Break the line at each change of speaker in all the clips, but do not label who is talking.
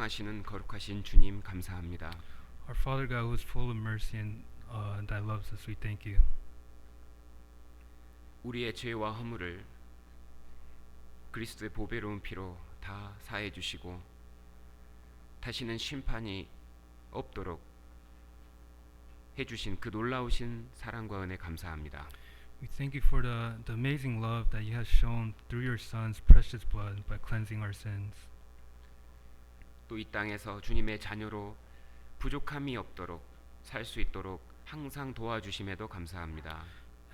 사랑하시는 거룩하신 주님 감사합니다.
Our Father God, who is full of mercy and that loves us, we thank you.
우리의 죄와 허물을 그리스도의 보배로운 피로 다 사해 주시고 다시는 심판이 없도록 해 주신 그 놀라우신 사랑과 은혜 감사합니다.
We thank you for the amazing love that you have shown through your Son's precious blood by cleansing our sins.
또 이 땅에서 주님의 자녀로 부족함이 없도록 살 수 있도록 항상 도와주심에도 감사합니다.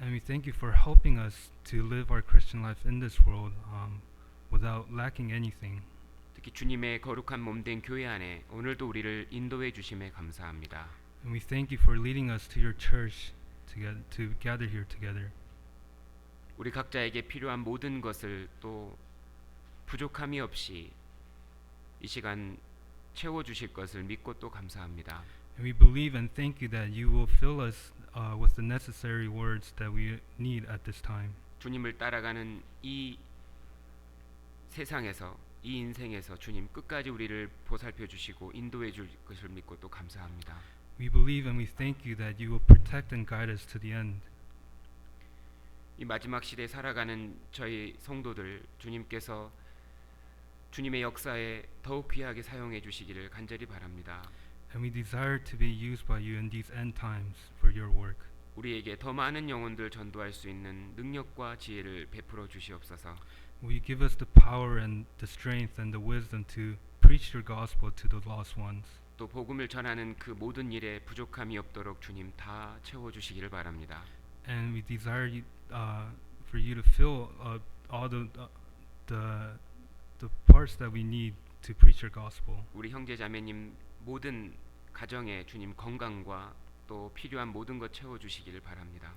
And we thank you for helping us to live our Christian life in this world without lacking anything.
특히 주님의 거룩한 몸된 교회 안에 오늘도 우리를 인도해 주심에 감사합니다.
And we thank you for leading us to your church to gather here together.
우리 각자에게 필요한 모든 것을 또 부족함이 없이 이 시간 채워 주실 것을 믿고 또 감사합니다.
And we believe and thank you that you will fill us with the necessary words that we need at this time.
주님을 따라가는 이 세상에서 이 인생에서 주님 끝까지 우리를 보살펴 주시고 인도해 줄 것을 믿고 또 감사합니다.
We believe and we thank you that you will protect and guide us to the end.
이 마지막 시대에 살아가는 저희 성도들 주님께서 주님의 역사에 더욱 귀하게 사용해 주시기를 간절히 바랍니다.
And we desire to be used by you in these end times for your work.
우리에게 더 많은 영혼들 전도할 수 있는 능력과 지혜를 베풀어 주시옵소서.
Will you give us the power and the strength and the wisdom to preach your gospel to the lost ones?
또 복음을 전하는 그 모든 일에 부족함이 없도록 주님 다 채워 주시기를 바랍니다.
And we desire you, for you to fill all the parts that we need to preach your gospel.
우리 형제 자매님 모든 가정에 주님 건강과 또 필요한 모든 것 채워 주시기를 바랍니다.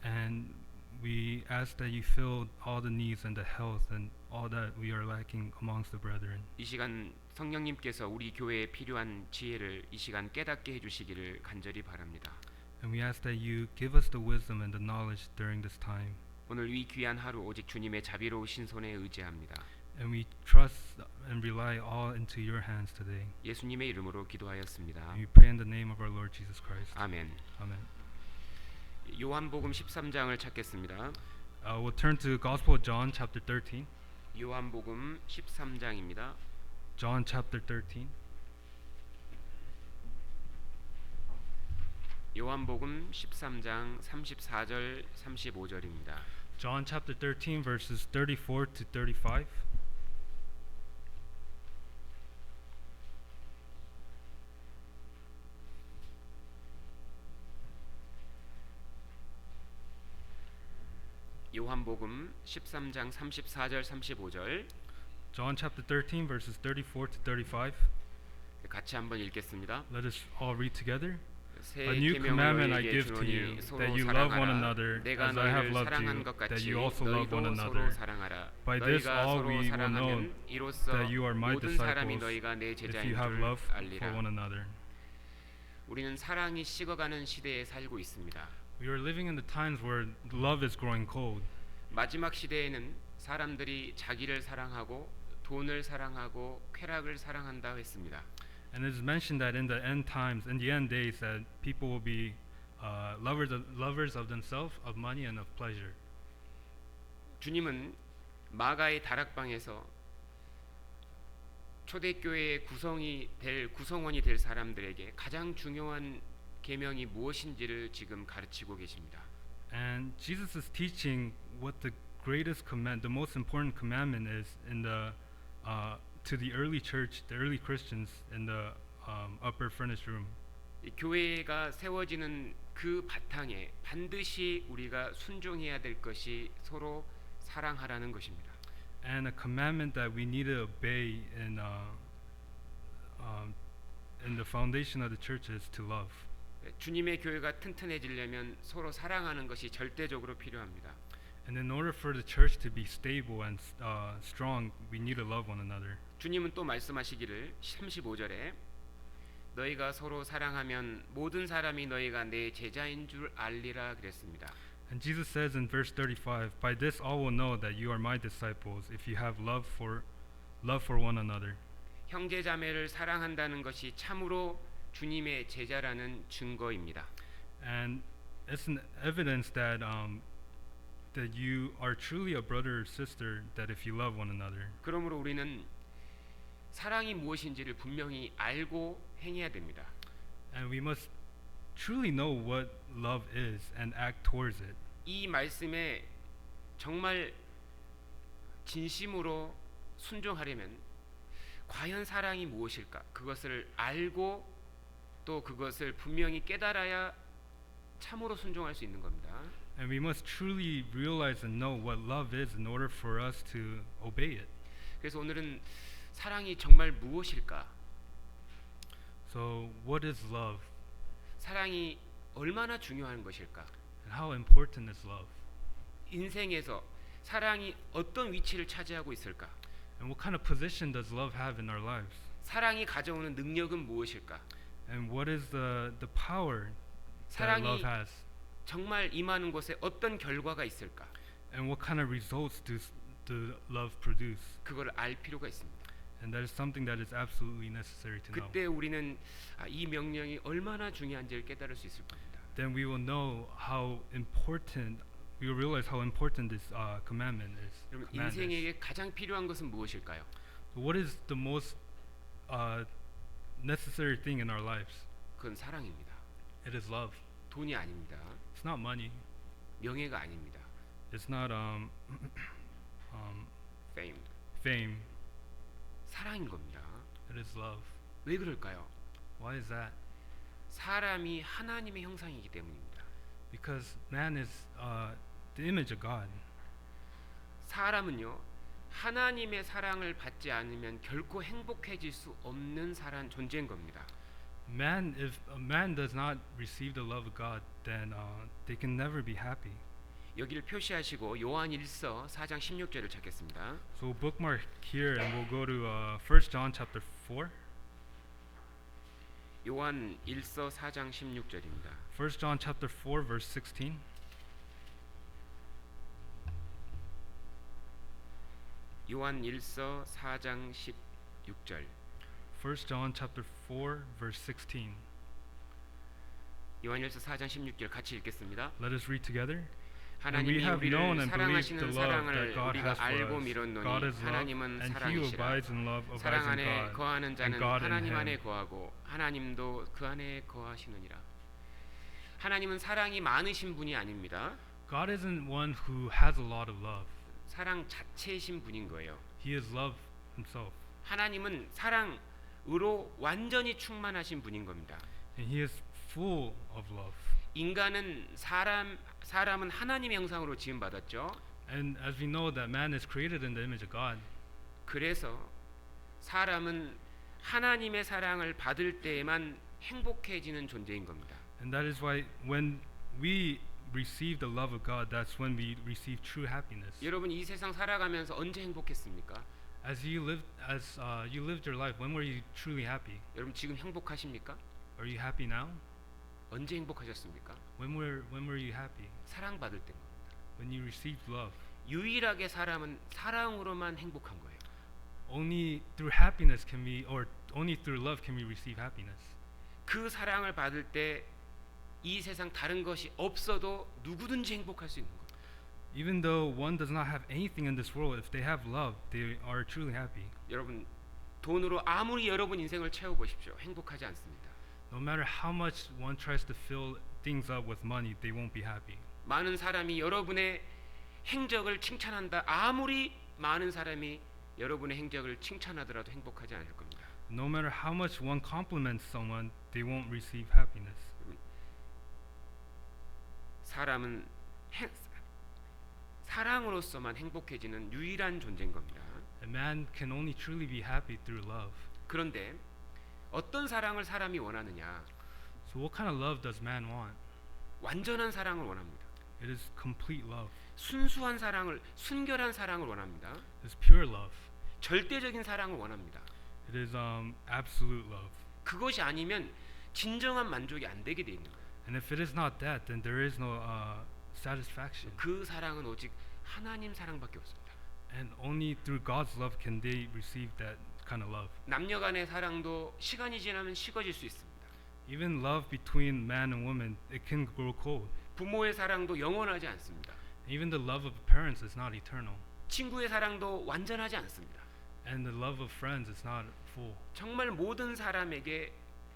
And we ask that you fill all the needs and the health and all that we are lacking amongst the brethren.
이 시간 성령님께서 우리 교회에 필요한 지혜를 이 시간 깨닫게 해 주시기를 간절히 바랍니다.
And we ask that you give us the wisdom and the knowledge during this time.
오늘 이 귀한 하루 오직 주님의 자비로우신 손에 의지합니다.
And we trust and rely all into your hands today.
예수님의 이름으로 기도하였습니다.
And we pray in the name of our Lord Jesus Christ.
아멘.
Amen.
요한복음 13장을 찾겠습니다.
We'll turn to Gospel of John chapter 13.
요한복음 13장입니다.
John chapter 13.
요한복음 13장 34절 35절입니다.
John chapter 13 verses 34 to 35.
요한복음 13장 34절 35절
John chapter 13 verses 34 to 35.
같이 한번 읽겠습니다.
Let us all read together.
새
A new
계명을
commandment I
너희에게
give to you,
주노니 서로
that you love one
사랑하라.
another
내가
as I have
너희를
loved
사랑한
you,
것
that
같이
you also love one
너희도 서로
another.
사랑하라.
By this
너희가
all
서로
we will know
사랑하면 이로써
that you are my
모든 사람이
disciples
너희가 내
if
제자인
you have
줄
love for
알리라.
one another.
우리는 사랑이 식어가는 시대에 살고 있습니다.
We are living in the times where love is growing cold.
마지막 시대에는 사람들이 자기를 사랑하고 돈을 사랑하고 쾌락을 사랑한다 했습니다.
And it is mentioned that in the end times, in the end days, that people will be lovers of themselves, of money, and of pleasure.
주님은 마가의 다락방에서 초대교회의 구성원이 될 사람들에게 가장 중요한 계명이 무엇인지를 지금 가르치고 계십니다.
And Jesus is teaching what the greatest command, the most important commandment is in the to the early church, the early Christians in the upper furnace room.
이 교회가 세워지는 그 바탕에 반드시 우리가 순종해야 될 것이 서로 사랑하라는 것입니다.
And a commandment that we need to obey in the foundation of the church is to love.
주님의 교회가 튼튼해지려면 서로 사랑하는 것이 절대적으로 필요합니다.
And in order for the church to be stable and strong, we need to love one another.
주님은 또 말씀하시기를 35절에 너희가 서로 사랑하면 모든 사람이 너희가 내 제자인 줄 알리라 그랬습니다.
And Jesus says in verse 35, "By this all will know that you are my disciples if you have love for one another."
형제 자매를 사랑한다는 것이 참으로 주님의 제자라는 증거입니다.
And it's an evidence that that you are truly a brother or sister. That if you love one another.
그러므로 우리는 사랑이 무엇인지를 분명히 알고 행해야 됩니다.
And we must truly know what love is and act towards it.
이 말씀에 정말 진심으로 순종하려면 과연 사랑이 무엇일까? 그것을 알고 또 그것을 분명히 깨달아야 참으로 순종할 수 있는 겁니다.
And we must truly realize and know what love is in order for us to obey it.
그래서 오늘은 사랑이 정말 무엇일까?
So what is love?
사랑이 얼마나 중요한 것일까?
And how important is love?
인생에서 사랑이 어떤 위치를 차지하고 있을까?
And what kind of position does love have in our lives?
사랑이 가져오는 능력은 무엇일까?
And what is the power that
사랑이
love has?
정말 임하는 곳에 어떤 결과가 있을까?
And what kind of results do love produce?
그걸 알 필요가 있습니다.
And that is something that is absolutely necessary to know.
그때 우리는 이 명령이 얼마나 중요한지를 깨달을 수 있을 겁니다.
Then we will know how important, we will realize how important this commandment is.
여러분
command is.
인생에게 가장 필요한 것은 무엇일까요?
So what is the most necessary thing in our lives?
그건 사랑입니다.
It is love.
돈이 아닙니다.
It's not money.
명예가 아닙니다.
It's not
fame.
fame.
사랑인 겁니다.
It is love.
왜 그럴까요?
Why is that?
사람이 하나님의 형상이기 때문입니다.
Because man is the image of God.
사람은요 하나님의 사랑을 받지 않으면 결코 행복해질 수 없는 사람 존재인 겁니다.
Man, if a man does not receive the love of God, then they can never be happy.
여기를 표시하시고 요한 1서 4장 16절을 찾겠습니다.
So bookmark here, and we'll go to 1 John chapter 4.
요한 1서 4장 16절입니다.
1 John chapter 4, verse 16.
요한 1서 4장 16절.
1 John chapter 4, verse 16.
요한 1서 4장 16절 같이 읽겠습니다.
Let us read together. And
하나님이
we have known
우리를
and believed the
사랑하시는
love
사랑을
that God
우리가
has for
알고
us.
믿었노니
God is love,
하나님은
and he who
사랑이시라.
abides in love abides
사랑
in
안에
God,
거하는
and
자는
God in
하나님 안에
him.
거하고 하나님도 그 안에 거하시느니라. 하나님은 사랑이 많으신 분이 아닙니다.
God isn't one who has a lot of love.
사랑 자체이신 분인 거예요.
He is love himself.
하나님은 사랑으로 완전히 충만하신 분인 겁니다.
And he is full of love.
인간은 사람은 하나님의 형상으로 지음 받았죠.
And as we know that man is created in the image of God,
그래서 사람은 하나님의 사랑을 받을 때에만 행복해지는 존재인 겁니다.
and that is why when we receive the love of God, that's when we receive true happiness.
여러분 이 세상 살아가면서 언제 행복했습니까?
As you lived your life, when were you truly happy?
여러분 지금 행복하십니까?
Are you happy now?
언제 행복하셨습니까?
When were you happy?
사랑받을 때입니다.
When you received love.
유일하게 사람은 사랑으로만 행복한 거예요.
Only through happiness can we, or only through love can we receive happiness.
그 사랑을 받을 때 이 세상 다른 것이 없어도 누구든지 행복할 수 있는 거예요.
Even though one does not have anything in this world, if they have love, they are truly happy.
여러분 돈으로 아무리 여러분 인생을 채워보십시오. 행복하지 않습니다.
No matter how much one tries to fill things up with money, they won't be happy.
많은 사람이 여러분의 행적을 칭찬한다. 아무리 많은 사람이 여러분의 행적을 칭찬하더라도 행복하지 않을 겁니다.
No matter how much one compliments someone, they won't receive happiness.
사람은 사랑으로서만 행복해지는 유일한 존재인 겁니다.
A man can only truly be happy through love.
그런데 어떤 사랑을 사람이 원하느냐?
So what kind of love does man want?
완전한 사랑을 원합니다.
It is complete love.
순수한 사랑을, 순결한 사랑을 원합니다.
It is pure love.
절대적인 사랑을 원합니다.
It is absolute love.
그것이 아니면 진정한 만족이 안 되게 돼 있는 거예요.
And if it is not that, then there is no satisfaction.
그 사랑은 오직 하나님 사랑밖에 없습니다.
And only through God's love can they receive that kind of love.
남녀 간의 사랑도 시간이 지나면 식어질 수 있습니다.
Even love between man and woman, it can grow cold.
부모의 사랑도 영원하지 않습니다.
Even the love of parents is not eternal,
친구의 사랑도 완전하지 않습니다.
and the love of friends is not full.
정말 모든 사람에게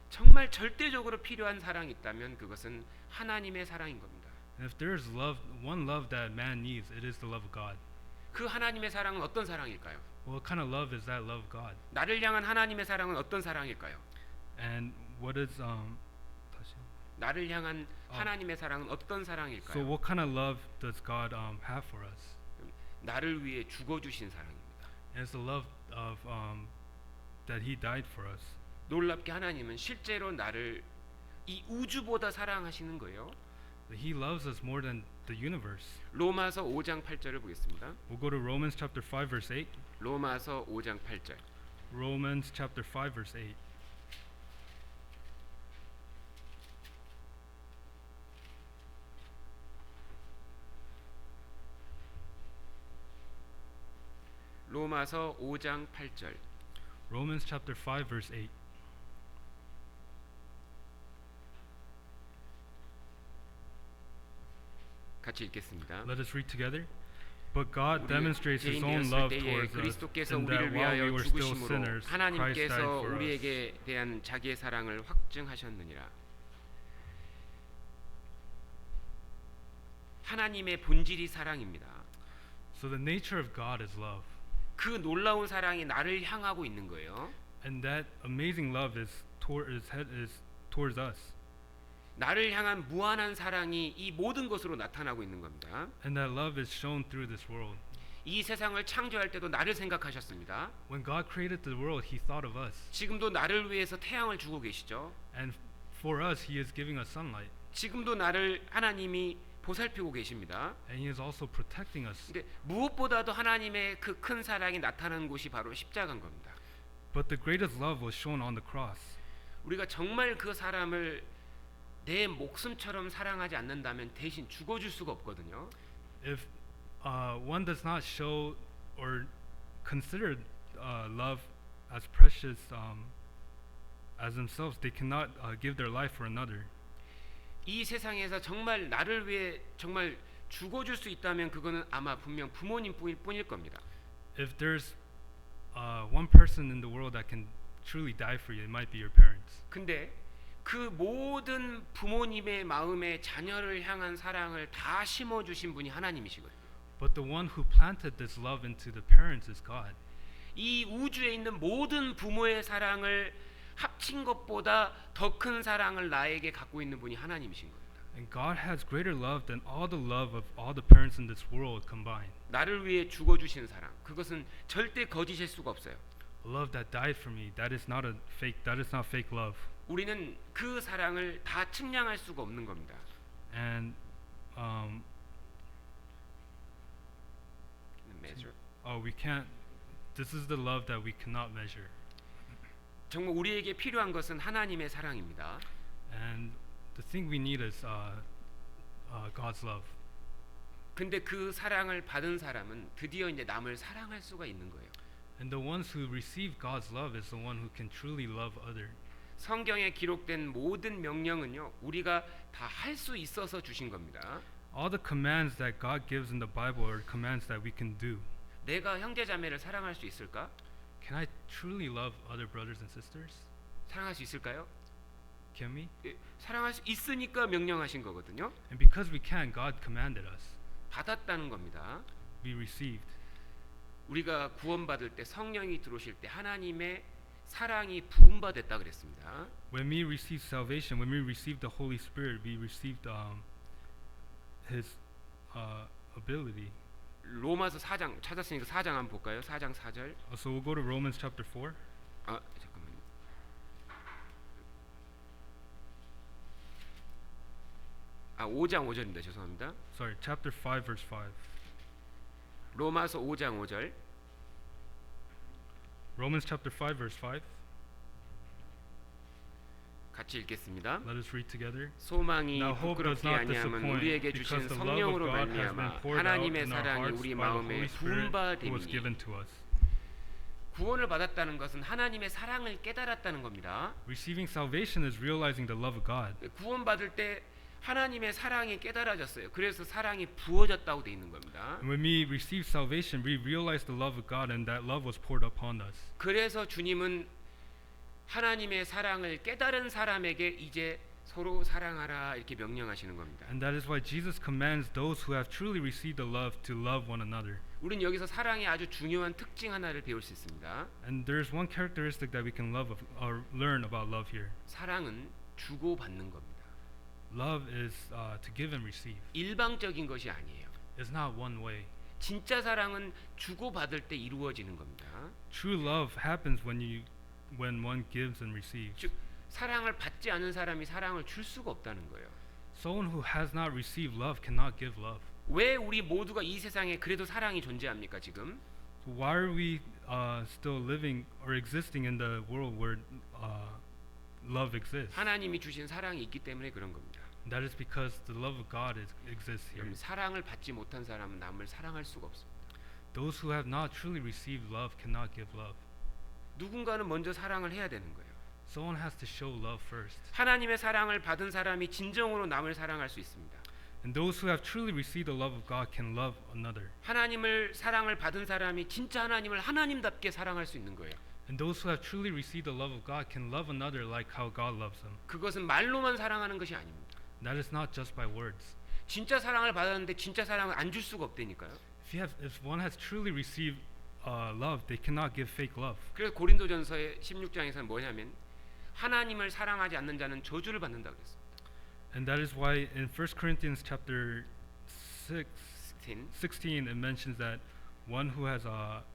정말 절대적으로 필요한 사랑이 있다면 그것은 하나님의 사랑인 겁니다.
And if there is love, one love that man needs, it is the love of God.
그 하나님의 사랑은 어떤 사랑일까요?
What kind of love is that love of God?
나를 향한 하나님의 사랑은 어떤 사랑일까요?
And what is 다시.
나를 향한 하나님의 사랑은 어떤
So
사랑일까요?
what kind of love does God have for us?
나를 위해 죽어주신 사랑입니다.
And it's the love of that He died for us.
놀랍게 하나님은 실제로 나를 이 우주보다 사랑하시는 거예요.
He loves us more than the universe.
로마서 5장 8절을 보겠습니다.
We'll go to Romans chapter 5 verse 8.
로마서 5장 8절.
Romans chapter 5 verse 8.
로마서 5장 8절.
Romans chapter 5 verse 8.
같이 읽겠습니다.
Let us read together. But God
우리
demonstrates His
죄인
own
되었을
love
때에
towards us,
그리스도께서
in
우리를
that while we
위하여
were still
죽으심으로
sinners, Christ died
하나님께서
for us.
우리에게 대한 자기의 사랑을 확증하셨느니라. 하나님의 본질이 사랑입니다.
So the nature of God is love,
그 놀라운 사랑이 나를 향하고 있는 거예요.
and that amazing love is towards us,
나를 향한 무한한 사랑이 이 모든 것으로 나타나고 있는 겁니다.
and that love is shown through this world.
이 세상을 창조할 때도 나를 생각하셨습니다.
When God created the world, He thought of us,
지금도 나를 위해서 태양을 주고 계시죠.
and for us, He is giving us sunlight,
지금도 나를 하나님이 보살피고 계십니다.
and He is also protecting us.
근데 무엇보다도 하나님의 그 큰 사랑이 나타나는 곳이 바로 십자가인 겁니다.
But the greatest love was shown on the cross.
우리가 정말 그 사람을 내 목숨처럼 사랑하지 않는다면 대신 죽어줄 수가 없거든요.
If one does not show or consider love as precious as themselves, they cannot give their life for another.
이 세상에서 정말 나를 위해 정말 죽어줄 수 있다면 그거는 아마 분명 부모님 뿐일 겁니다.
If there's one person in the world that can truly die for you, it might be your parents.
근데 그 모든 부모님의 마음에 자녀를 향한 사랑을 다 심어주신 분이 하나님이시거든요.
But the one who planted this love into the parents is God.
이 우주에 있는 모든 부모의 사랑을 합친 것보다 더 큰 사랑을 나에게 갖고 있는 분이 하나님이신 겁니다.
And God has greater love than all the love of all the parents in this world combined.
나를 위해 죽어주신 사랑, 그것은 절대 거짓일 수가 없어요.
A love that died for me, that is not fake love.
우리는 그 사랑을 다 측량할 수가 없는 겁니다.
And
measure.
we can't. This is the love that we cannot measure.
정말 우리에게 필요한 것은 하나님의 사랑입니다.
And the thing we need is God's love.
근데 그 사랑을 받은 사람은 드디어 이제 남을 사랑할 수가 있는 거예요.
And the ones who receive God's love is the one who can truly love other.
성경에 기록된 모든 명령은요, 우리가 다 할 수 있어서 주신 겁니다.
All the commands that God gives in the Bible are commands that we can do.
내가 형제자매를 사랑할 수 있을까?
Can I truly love other brothers and sisters?
사랑할 수 있을까요?
Can we?
예, 사랑할 수 있으니까 명령하신 거거든요.
And because we can, God commanded us.
받았다는 겁니다.
We received.
우리가 구원받을 때 성령이 들어오실 때 하나님의 사랑이 부음받았다 그랬습니다.
When we receive salvation, when we receive the Holy Spirit, we received His ability.
로마서 4장 찾았으니까 4장 한번 볼까요? 4장 4절.
So we'll go to Romans chapter 4.
잠깐만요. 아, 5장 5절입니다. 죄송합니다.
Sorry, chapter 5 verse 5.
로마서 5장 5절.
Romans chapter 5 verse 5.
같이 읽겠습니다.
Let us read together.
소망이
Now hope does
부끄럽게
not
아니함은
disappoint,
우리에게
because
주신
the love of
성령으로
God has been
말미암아
poured out
하나님의
in our
사랑이
hearts
우리
by the
마음에
Holy Spirit
부음바
who was
됨이니.
given to us.
구원을 받았다는 것은 하나님의 사랑을 깨달았다는 겁니다.
Receiving salvation is realizing the love of God.
구원받을 때 하나님의 사랑이 깨달아졌어요. 그래서 사랑이 부어졌다고 돼 있는 겁니다.
And when we receive salvation, we realize the love of God, and that love was poured upon us.
그래서 주님은 하나님의 사랑을 깨달은 사람에게 이제 서로 사랑하라 이렇게 명령하시는 겁니다.
And that is why Jesus commands those who have truly received the love to love one another.
우린 여기서 사랑의 아주 중요한 특징 하나를 배울 수 있습니다.
And there's one characteristic that we can love or learn about love here.
사랑은 주고 받는 겁니다.
Love is to give and receive.
일방적인 것이 아니에요.
It's not one way.
진짜 사랑은 주고 받을 때 이루어지는 겁니다.
True love happens when one gives and receives.
즉 사랑을 받지 않은 사람이 사랑을 줄 수가 없다는 거예요.
Someone who has not received love cannot give love.
왜 우리 모두가 이 세상에 그래도 사랑이 존재합니까 지금?
So why are we still living or existing in the world where love exists?
하나님이 주신 사랑이 있기 때문에 그런 겁니다.
That is because the love of God exists here.
여러분, 사랑을 받지 못한 사람은 남을 사랑할 수가 없습니다.
Those who have not truly received love cannot give love.
누군가는 먼저 사랑을 해야 되는 거예요.
Someone has to show love first.
하나님의 사랑을 받은 사람이 진정으로 남을 사랑할 수 있습니다.
And those who have truly received the love of God can love another.
하나님을 사랑을 받은 사람이 진짜 하나님을 하나님답게 사랑할 수 있는 거예요.
And those who have truly received the love of God can love another like how God loves them.
그것은 말로만 사랑하는 것이 아닙니다.
That is not just by words.
진짜 사랑을 받았는데 진짜 사랑을 안 줄 수가 없다니까요.
If one has truly received love, they cannot give fake love.
그래서 고린도전서의 16장에서는 뭐냐면 하나님을 사랑하지 않는 자는 저주를 받는다 그랬어요.
And that is why in 1 Corinthians chapter 16 it mentions that one who has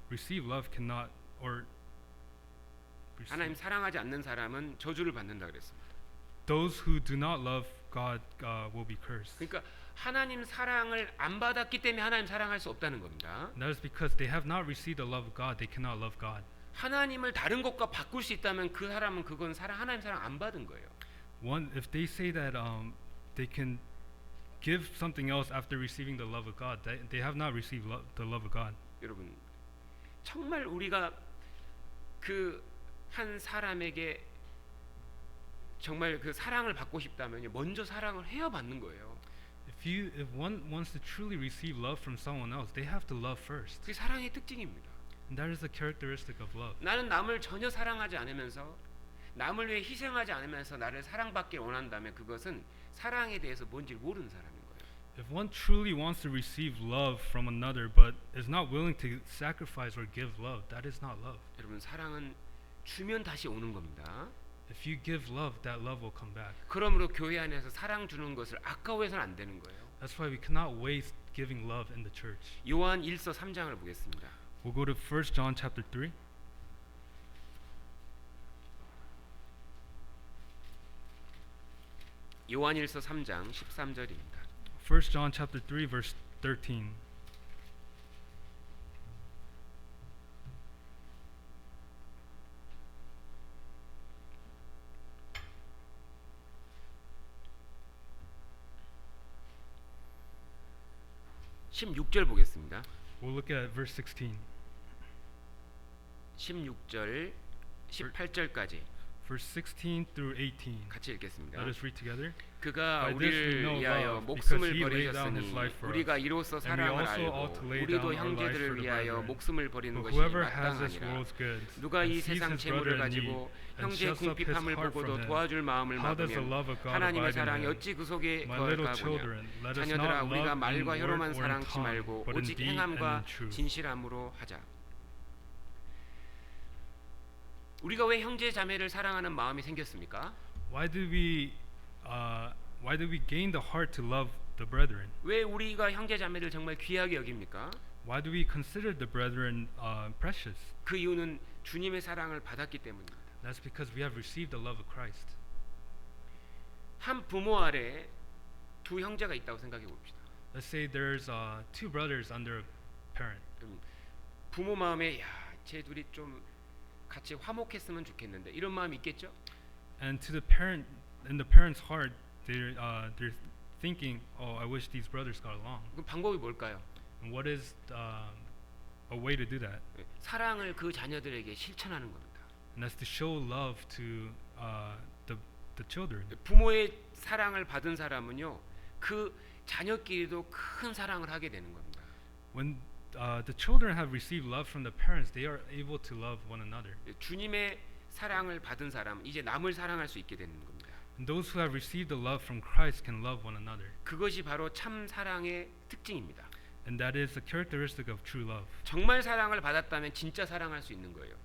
received love cannot or
하나님 사랑하지 않는 사람은 저주를 받는다 그랬습니다.
those who do not love God will be cursed.
그러니까 하나님 사랑을 안 받았기 때문에 하나님 사랑할 수 없다는 겁니다.
And that is because they have not received the love of God, they cannot love God.
하나님을 다른 것과 바꿀 수 있다면 그 사람은 그건 하나님 사랑 안 받은 거예요.
If they say that they can give something else after receiving the love of God, they have not received the love of God.
여러분 정말 우리가 그 한 사람에게 정말 그 사랑을 받고 싶다면 먼저 사랑을 해야 받는 거예요.
If one wants to truly receive love from someone else, they have to love first.
그게 사랑의 특징입니다.
And that is the characteristic of love.
나는 남을 전혀 사랑하지 않으면서 남을 위해 희생하지 않으면서 나를 사랑받길 원한다면 그것은 사랑에 대해서 뭔지를 모르는 사람인 거예요.
If one truly wants to receive love from another but is not willing to sacrifice or give love, that is not love.
여러분 사랑은 주면 다시 오는 겁니다.
If you give love, that love will come back.
그러므로 교회 안에서 사랑 주는 것을 아까워해서는 안 되는 거예요.
That's why we cannot waste giving love in the church.
요한 1서 3장을 보겠습니다.
We'll go to 1 John chapter 3.
요한 1서 3장 13절입니다.
1 John chapter 3 verse 13.
(16절) 보겠습니다.
We'll look at verse 16.
16절 18절까지
Verse 16 through 18.
같이 읽겠습니다.
Let us read together.
그가
By this we
우리를
know
위하여
love,
목숨을
because he laid down
버리셨으니
his life for us.
우리가 이로써
And we
사랑을
also ought to
알고
lay
우리도
down our lives for
형제들을
the
위하여
brethren.
목숨을 버리는
But
것이
whoever has this
마땅하니라.
world's goods
누가
and
이
sees
세상
his brother
재물을
in need
가지고
and
형제의
shuts up his
궁핍함을
heart
보고도
from him,
도와줄 마음을
how does the
막으면
love of God
하나님의
abide in
사랑이
him?
어찌 그 속에
My little
거할까 보냐.
children, let us
자녀들아
not
우리가
love in
말과
word
혀로만
or in
사랑치
tongue,
말고
but in
오직
deed and
행함과
in truth.
진실함으로 하자. 우리가 왜 형제 자매를 사랑하는 마음이 생겼습니까?
Why do we gain the heart to love the brethren?
왜 우리가 형제 자매를 정말 귀하게 여깁니까?
Why do we consider the brethren precious?
그 이유는 주님의 사랑을 받았기 때문입니다.
That's because we have received the love of Christ.
한 부모 아래 두 형제가 있다고 생각해 봅시다.
Let's say there's two brothers under a parent.
부모 마음에 쟤 둘이 좀 같이 화목했으면 좋겠는데 이런 마음이 있겠죠?
And to the parent, in the parent's heart, they're thinking, "Oh, I wish these brothers got along."
그 방법이 뭘까요?
And what is a way to do that,
사랑을 그 자녀들에게 실천하는 겁니다.
and that's to show love to the children.
부모의 사랑을 받은 사람은요, 그 자녀끼리도 큰 사랑을 하게 되는 겁니다.
When the children have received love from the parents, they are able to love one another.
주님의 사랑을 받은 사람 이제 남을 사랑할 수 있게 되는 겁니다.
And those who have received the love from Christ can love one another.
그것이 바로 참 사랑의 특징입니다.
And that is a characteristic of true love.
정말 사랑을 받았다면 진짜 사랑할 수 있는 거예요.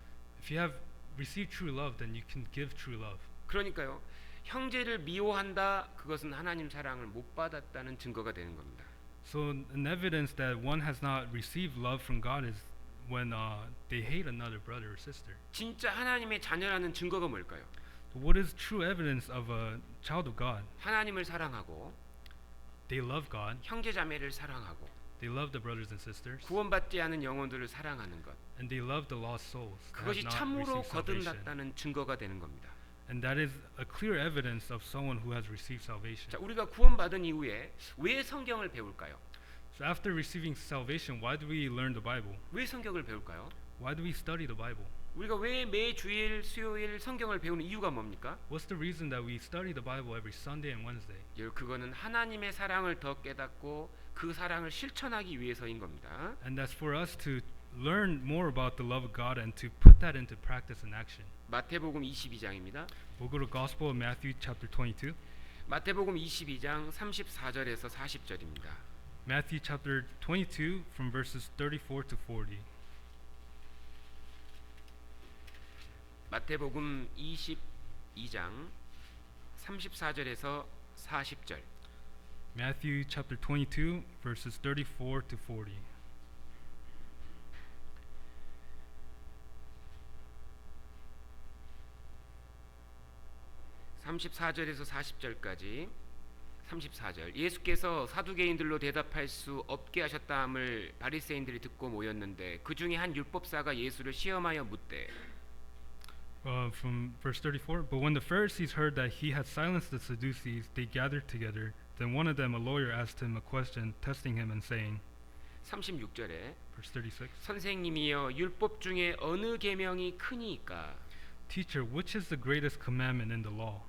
If you have received true love, then you can give true love.
그러니까요, 형제를 미워한다, 그것은 하나님 사랑을 못 받았다는 증거가 되는 겁니다.
So an evidence that one has not received love from God is when they hate another brother or sister.
진짜 하나님의 자녀라는 증거가 뭘까요?
What is true evidence of a child of God?
하나님을 사랑하고
They love God.
형제 자매를 사랑하고
They love the brothers and sisters.
구원받지 않은 영혼들을 사랑하는 것,
And they love the lost souls that
그것이
have not
참으로
received salvation.
거듭났다는 증거가 되는 겁니다.
And that is a clear evidence of someone who has received salvation.
자, 우리가 구원받은 이후에 왜 성경을 배울까요?
So after receiving salvation, why do we learn the Bible?
왜 성경을 배울까요?
Why do we study the Bible?
우리가 왜 매 주일, 수요일 성경을 배우는 이유가 뭡니까?
What's the reason that we study the Bible every Sunday and Wednesday?
그거는 하나님의 사랑을 더 깨닫고 그 사랑을 실천하기 위해서인 겁니다.
And that's for us to learn more about the love of God and to put that into practice and action.
마태복음 22장입니다.
We'll go to Gospel of Matthew chapter 22.
마태복음 22장 34절에서 40절입니다.
Matthew chapter 22 from verses 34 to 40.
마태복음 22장 34절에서 40절.
Matthew chapter 22 verses 34 to 40.
(34절에서 40절까지) 34절. 예수께서 사두개인들로 대답할 수 없게 하셨다함을 바리새인들이 듣고 모였는데 그 중에 한 율법사가 예수를 시험하여 묻되
From verse 34, but when the Pharisees heard that he had silenced the Sadducees, they gathered together. Then one of them, a lawyer, asked him a question, testing him and saying,
36절에
verse 36,
선생님이여 율법 중에 어느 계명이 크니이까?
Teacher, which is the greatest commandment in the law?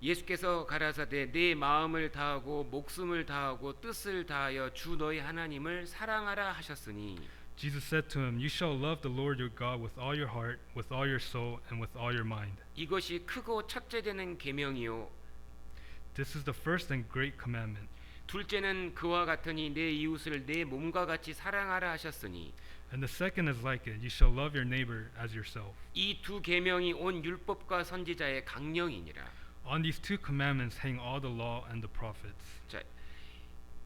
예수께서 가라사대 내 마음을 다하고 목숨을 다하고 뜻을 다하여 주 너희 하나님을 사랑하라 하셨으니
Jesus said to him, You shall love the Lord your God with all your heart, with all your soul, and with all your mind.
이것이 크고 첫째 되는 계명이요
This is the first and great commandment.
둘째는 그와 같으니 내 이웃을 내 몸과 같이 사랑하라 하셨으니
And the second is like it, you shall love your neighbor as yourself.
이 두 계명이 온 율법과 선지자의 강령이니라.
On these two commandments hang all the law and the prophets.
자,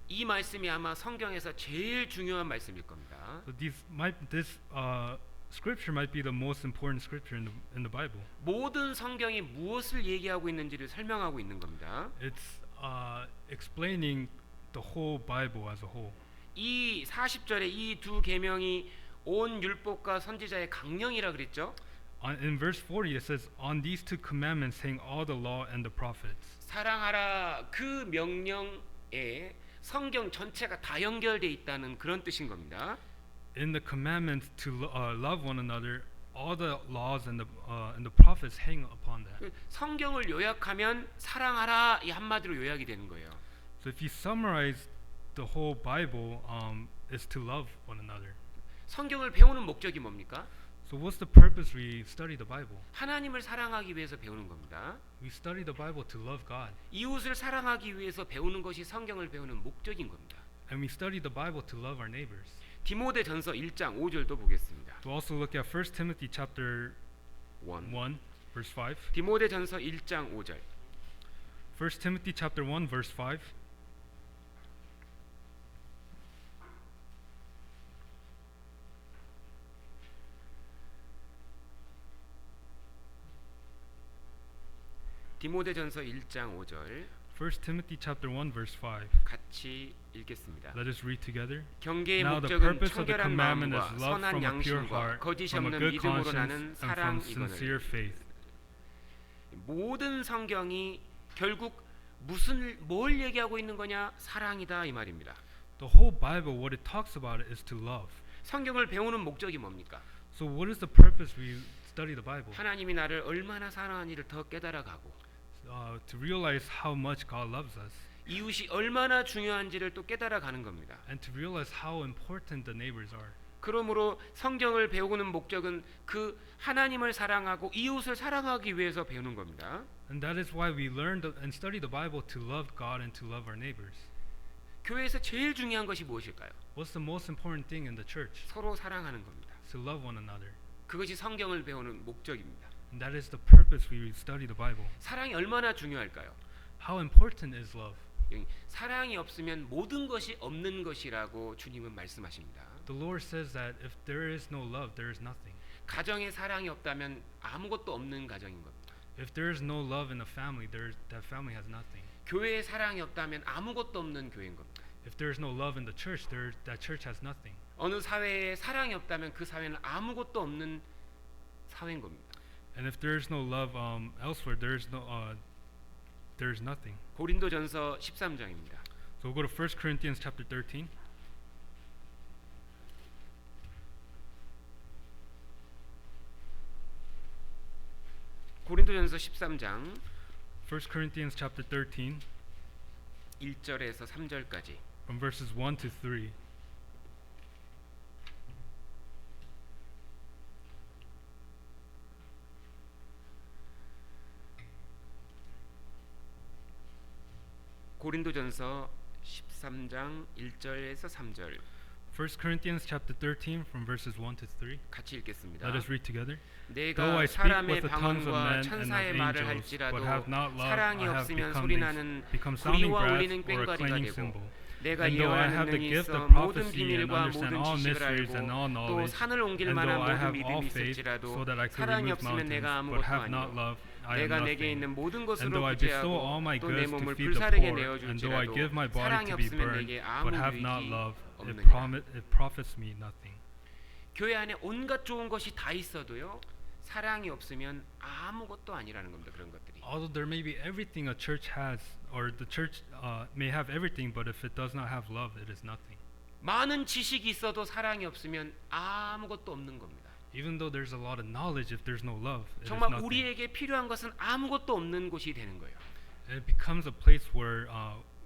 이 말씀이 아마 성경에서 제일 중요한 말씀일 겁니다.
So this scripture might be the most important scripture in the Bible.
모든 성경이 무엇을 얘기하고 있는지를 설명하고 있는 겁니다.
It's explaining the whole Bible as a whole.
이 40절에 이 두 계명이 온 율법과 선지자의 강령이라 그랬죠.
In verse 40 it says, On these two commandments hang all the law and the prophets.
사랑하라 그 명령에 성경 전체가 다 연결돼 있다는 그런 뜻인 겁니다.
In the commandments to love one another, all the laws and the prophets hang upon that.
성경을 요약하면 사랑하라 이 한마디로 요약이 되는 거예요.
So if you summarize the whole Bible, is to love one another.
성경을 배우는 목적이 뭡니까?
So what's the purpose we study the Bible?
하나님을 사랑하기 위해서 배우는 겁니다.
We study the Bible to love God.
이웃을 사랑하기 위해서 배우는 것이 성경을 배우는 목적인 겁니다.
And we study the Bible to love our neighbors.
디모데전서 1장 5절도 보겠습니다.
To also look at 1 Timothy chapter 1 verse 5.
디모데전서 1장 5절.
1 Timothy chapter 1 verse 5.
디모데전서 1장 5절
1 Timothy chapter 1 verse 5.
같이 읽겠습니다.
Let us read together.
경계의
Now the
목적은
purpose of the
청결한
commandment
마음과
is love
선한
from a pure
양심과
heart,
거짓이
from a
없는
good
믿음으로
conscience,
나는
and from sincere
사랑
faith.
모든 성경이 결국 뭘 얘기하고 있는 거냐? 사랑이다 이 말입니다.
The whole Bible, what it talks about is to love.
성경을 배우는 목적이 뭡니까?
So what is the purpose we study the Bible?
하나님이 나를 얼마나 사랑하니를 더 깨달아가고
To realize how much God loves us,
이웃이 얼마나 중요한지를 또 깨달아가는 겁니다.
and to realize how important the neighbors are.
그러므로 성경을 배우는 목적은 그 하나님을 사랑하고 이웃을 사랑하기 위해서 배우는 겁니다.
And that is why we learn and study the Bible, to love God and to love our neighbors.
교회에서 제일 중요한 것이 무엇일까요?
What's the most important thing in the church?
서로 사랑하는 겁니다.
To love one another.
그것이 성경을 배우는 목적입니다.
And that is the purpose we study the Bible.
사랑이 얼마나 중요할까요?
How important is love?
사랑이 없으면 모든 것이 없는 것이라고 주님은 말씀하십니다.
The Lord says that if there is no love, there is nothing.
가정에 사랑이 없다면 아무것도 없는 가정인 겁니다.
If there is no love in a family, that family has nothing.
교회에 사랑이 없다면 아무것도 없는 교회인 겁니다.
If there is no love in the church, that church has nothing.
어느 사회에 사랑이 없다면 그 사회는 아무것도 없는 사회인 겁니다.
And if there is no love elsewhere, there is nothing.
고린도전서 13장입니다.
So we'll go to 1 Corinthians chapter 13.
고린도전서 13장
1 Corinthians chapter 13
1절에서 3절까지.
from verses 1 to 3.
고린도전서 13장 1절에서 3절
1 Corinthians chapter 13 from verses 1 to 3.
같이 읽겠습니다.
Let us read together. Though
내가
I speak
사람의
with the tongues of
방언과
men and
천사의
of
말을
angels,
할지라도
but have not love,
사랑이
I have
없으면
become
소리나는
sounding
구리와
brass
울리는
or a
꽹과리가
clanging
되고
cymbal.
내가
And though I
예언하는
have the
능력이
gift
있어
of
모든
prophecy and
비밀과
understand
모든
all
지식을
mysteries and
알고
all
또
knowledge,
산을 옮길
and
만한
though I
모든
have all
믿음이
faith
있을지라도
so that I could
사랑이
remove
없으면
mountains,
내가
but
아무것도
have not
아니요
love, I am
내가 내게
nothing.
있는 모든
And
것으로
though I bestow all my
구제하고 또 내
goods to
몸을
feed the
불사르게
poor, and though I give my
내어줄지라도
body
사랑이
to be
없으면
burned,
내게 아무
but have not
유익이
love,
없느니라.
it profits me nothing.
교회 안에 온갖 좋은 것이 다 있어도요 사랑이 없으면 아무것도 아니라는 겁니다. 그런 것들이.
Although there may be everything a church has, or the church may have everything, but if it does not have love, it is nothing.
많은 지식이 있어도 사랑이 없으면 아무것도 없는 겁니다.
Even though there's a lot of knowledge, if there's no love, it is
정말
nothing.
우리에게 필요한 것은 아무것도 없는 곳이 되는 거예요.
And it becomes a place where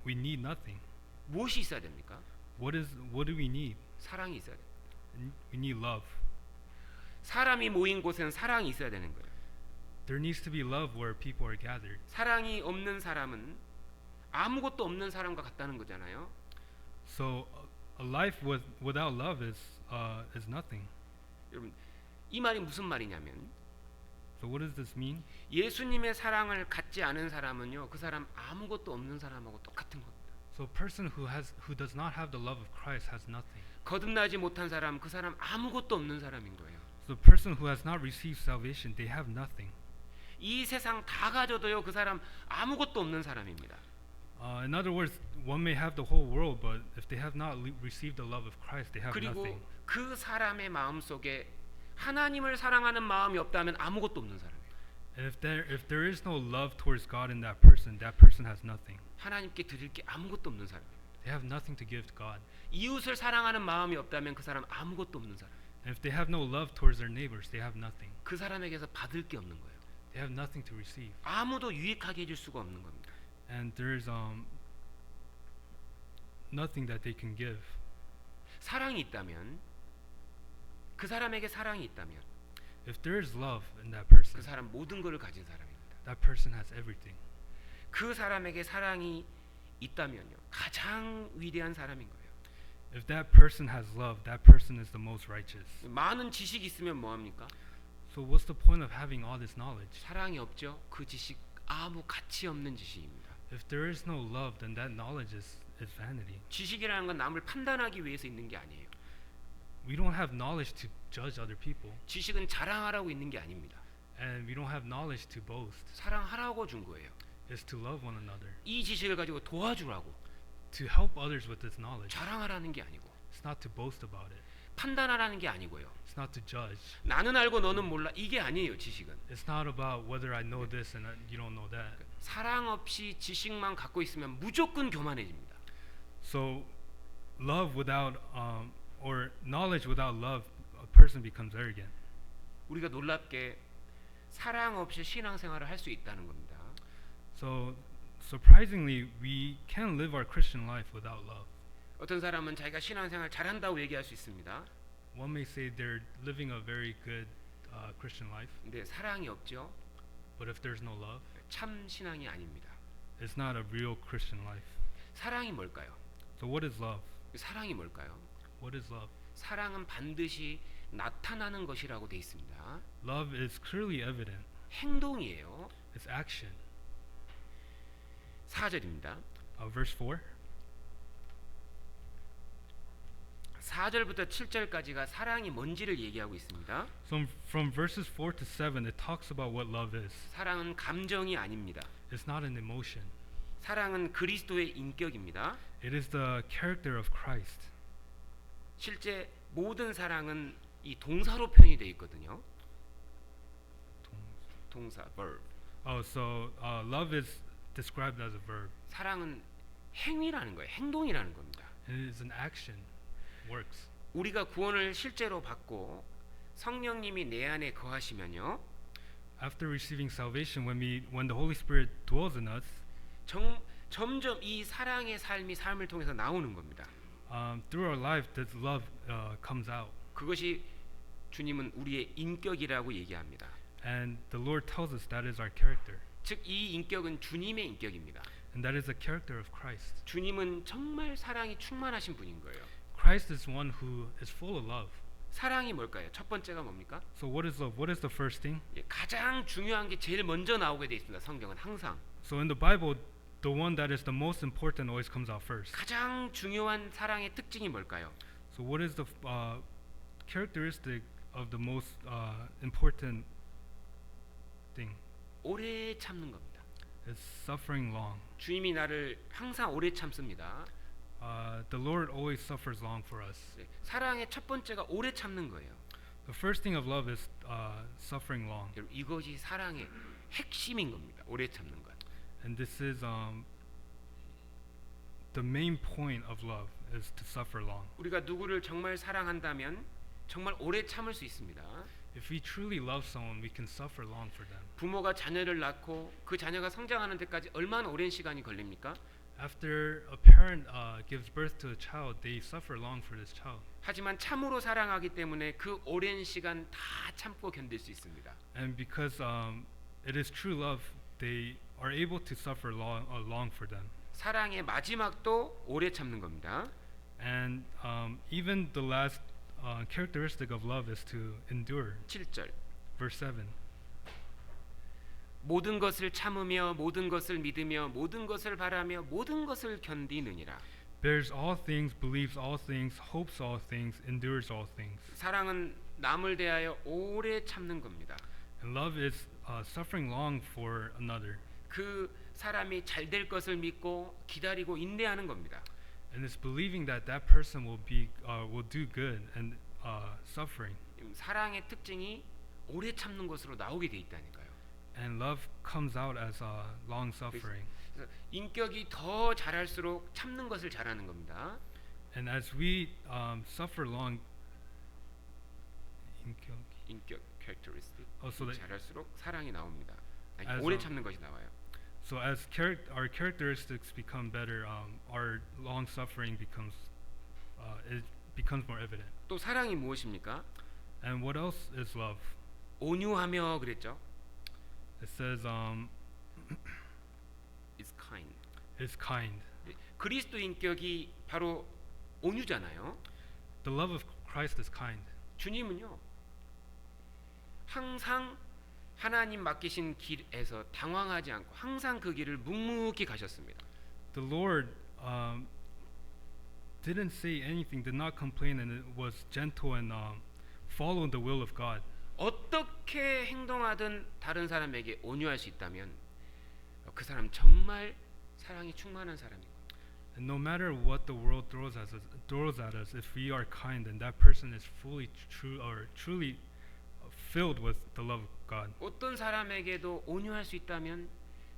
we need nothing.
무엇이 있어야 됩니까?
What do we need?
사랑이 있어야 돼요.
We need love.
사람이 모인 곳에는 사랑이 있어야 되는 거예요.
There needs to be love where people are gathered.
사랑이 없는 사람은 아무것도 없는 사람과 같다는 거잖아요.
So a life without love is nothing.
여러분 이 말이 무슨 말이냐면
So what does this mean?
예수님의 사랑을 갖지 않은 사람은요 그 사람 아무것도 없는 사람하고 똑같은 겁니다.
So a person who does not have the love of Christ has nothing.
거듭나지 못한 사람 그 사람 아무것도 없는 사람인 거예요.
So the person who has not received salvation, they have nothing.
이 세상 다 가져도요 그 사람 아무것도 없는 사람입니다.
In other words, one may have the whole world, but if they have not received the love of Christ, they have
그리고
nothing.
그 사람의 마음 속에 하나님을 사랑하는 마음이 없다면 아무것도 없는 사람이에요.
And if there is no love towards God in that person has nothing.
하나님께 드릴 게 아무것도 없는 사람이에요.
They have nothing to give to God.
이웃을 사랑하는 마음이 없다면 그 사람 아무것도 없는 사람.
And if they have no love towards their neighbors, they have nothing.
그 사람에게서 받을 게 없는 거예요.
They have nothing to receive.
아무도 유익하게 해줄 수가 없는 겁니다.
And there's nothing that they can give.
사랑이 있다면 그 사람에게 사랑이 있다면
If there is love in that
그
person,
사람 모든 것을 가진 사람입니다.
that person has everything.
그 사람에게 사랑이 있다면요 가장 위대한 사람인 거예요.
If that person has love, that person is the most righteous.
많은 지식이 있으면 뭐 합니까?
So what's the point of having all this knowledge?
사랑이 없죠. 그 지식 아무 가치 없는 지식입니다.
If there is no love, then that knowledge is vanity.
지식이라는 건 남을 판단하기 위해서 있는 게 아니에요.
We don't have knowledge to judge other people,
지식은 자랑하라고 있는 게 아닙니다.
and we don't have knowledge to boast.
사랑하라고 준 거예요.
It's to love one another,
이 지식을 가지고 도와주라고
to help others with this knowledge.
자랑하라는 게 아니고
It's not to boast about it.
판단하라는 게 아니고요.
It's not to judge.
나는 알고 너는 몰라 이게 아니에요. 지식은
It's not about whether I know this and you don't know that.
사랑 없이 지식만 갖고 있으면 무조건 교만해집니다.
So love without or knowledge without love, a person becomes arrogant.
우리가 놀랍게 사랑 없이 신앙생활을 할 수 있다는 겁니다.
So surprisingly, we can live our Christian life without love.
어떤 사람은 자기가 신앙생활 잘한다고 얘기할 수 있습니다.
One may say they're living a very good Christian life,
근데 사랑이 없죠.
but if there's no love,
참 신앙이 아닙니다.
it's not a real Christian life.
사랑이 뭘까요?
So what is love?
사랑이 뭘까요?
What is love?
사랑은 반드시 나타나는 것이라고 돼 있습니다.
Love is clearly evident.
행동이에요.
It's action.
4절입니다.
Verse 4.
4절부터 7절까지가 사랑이 뭔지를 얘기하고 있습니다.
So from verses 4 to 7, it talks about what love is.
사랑은 감정이 아닙니다.
It's not an emotion.
사랑은 그리스도의 인격입니다.
It is the character of Christ.
실제 모든 사랑은 이 동사로 표현이 되어 있거든요. 동사, verb.
Oh, so love is described as a verb.
사랑은 행위라는 거예요. 행동이라는 겁니다.
It is an action, works.
우리가 구원을 실제로 받고 성령님이 내 안에 거하시면요.
After receiving salvation, when the Holy Spirit dwells in us,
점점 이 사랑의 삶을 통해서 나오는 겁니다.
through our life, this love comes out.
그것이 주님은 우리의 인격이라고 얘기합니다.
And the Lord tells us that is our character.
즉 이 인격은 주님의 인격입니다.
And that is the character of Christ.
주님은 정말 사랑이 충만하신 분인 거예요.
Christ is one who is full of love.
사랑이 뭘까요? 첫 번째가 뭡니까?
So what is love? What is the first thing?
가장 중요한 게 제일 먼저 나오게 돼 있습니다. 성경은 항상
So in the Bible, the one that is the most important always comes out first.
가장 중요한 사랑의 특징이 뭘까요?
So what is the characteristic of the most important thing?
오래 참는 겁니다.
It's suffering long.
주님이 나를 항상 오래 참습니다.
The Lord always suffers long for us.
네, 사랑의 첫 번째가 오래 참는 거예요.
The first thing of love is suffering long.
여러분, 이것이 사랑의 핵심인 겁니다. 오래 참는 것.
And this is the main point of love is to suffer long.
우리가 누구를 정말 사랑한다면 정말 오래 참을 수 있습니다.
If we truly love someone, we can suffer long for them.
부모가 자녀를 낳고 그 자녀가 성장하는 데까지 얼마나 오랜 시간이 걸립니까?
After a parent gives birth to a child, they suffer long for this child.
하지만 참으로 사랑하기 때문에 그 오랜 시간 다 참고 견딜 수 있습니다.
And because it is true love, they are able to suffer long for them.
사랑의 마지막도 오래 참는 겁니다.
And even the last characteristic of love is to endure.
7절.
Verse 7.
모든 것을 참으며 모든 것을 믿으며 모든 것을 바라며 모든 것을 견디느니라.
Bears all things, believes all things, hopes all things, endures all things.
사랑은 남을 대하여 오래 참는 겁니다.
And love is suffering long for another.
그 사람이 잘 될 것을 믿고 기다리고 인내하는 겁니다.
And it's believing that that person will do good and suffering.
사랑의 특징이 오래 참는 것으로 나오게 돼 있다니까요.
And love comes out as long suffering.
그래서 인격이 더 자랄수록 참는 것을 잘하는 겁니다.
And as we suffer long,
인격 characteristic
so that
자랄수록 사랑이 나옵니다. 아니,
as,
오래 참는 것이 나와요.
So as our characteristics become better, our long suffering becomes more evident.
또 사랑이 무엇입니까?
And what else is love?
온유하며 그랬죠.
It says
It's kind.
it's kind.
그리스도 인격이 바로 온유잖아요.
The love of Christ is kind.
주님은요. 항상 하나님 맡기신 길에서 당황하지 않고 항상 그 길을 묵묵히 가셨습니다.
The Lord didn't say anything, did not complain, and it was gentle and followed the will of God.
어떻게 행동하든 다른 사람에게 온유할 수 있다면 그 사람 정말 사랑이 충만한 사람이고.
And no matter what the world throws at us, if we are kind, then that person is truly filled with the love of God.
어떤 사람에게도 온유할 수 있다면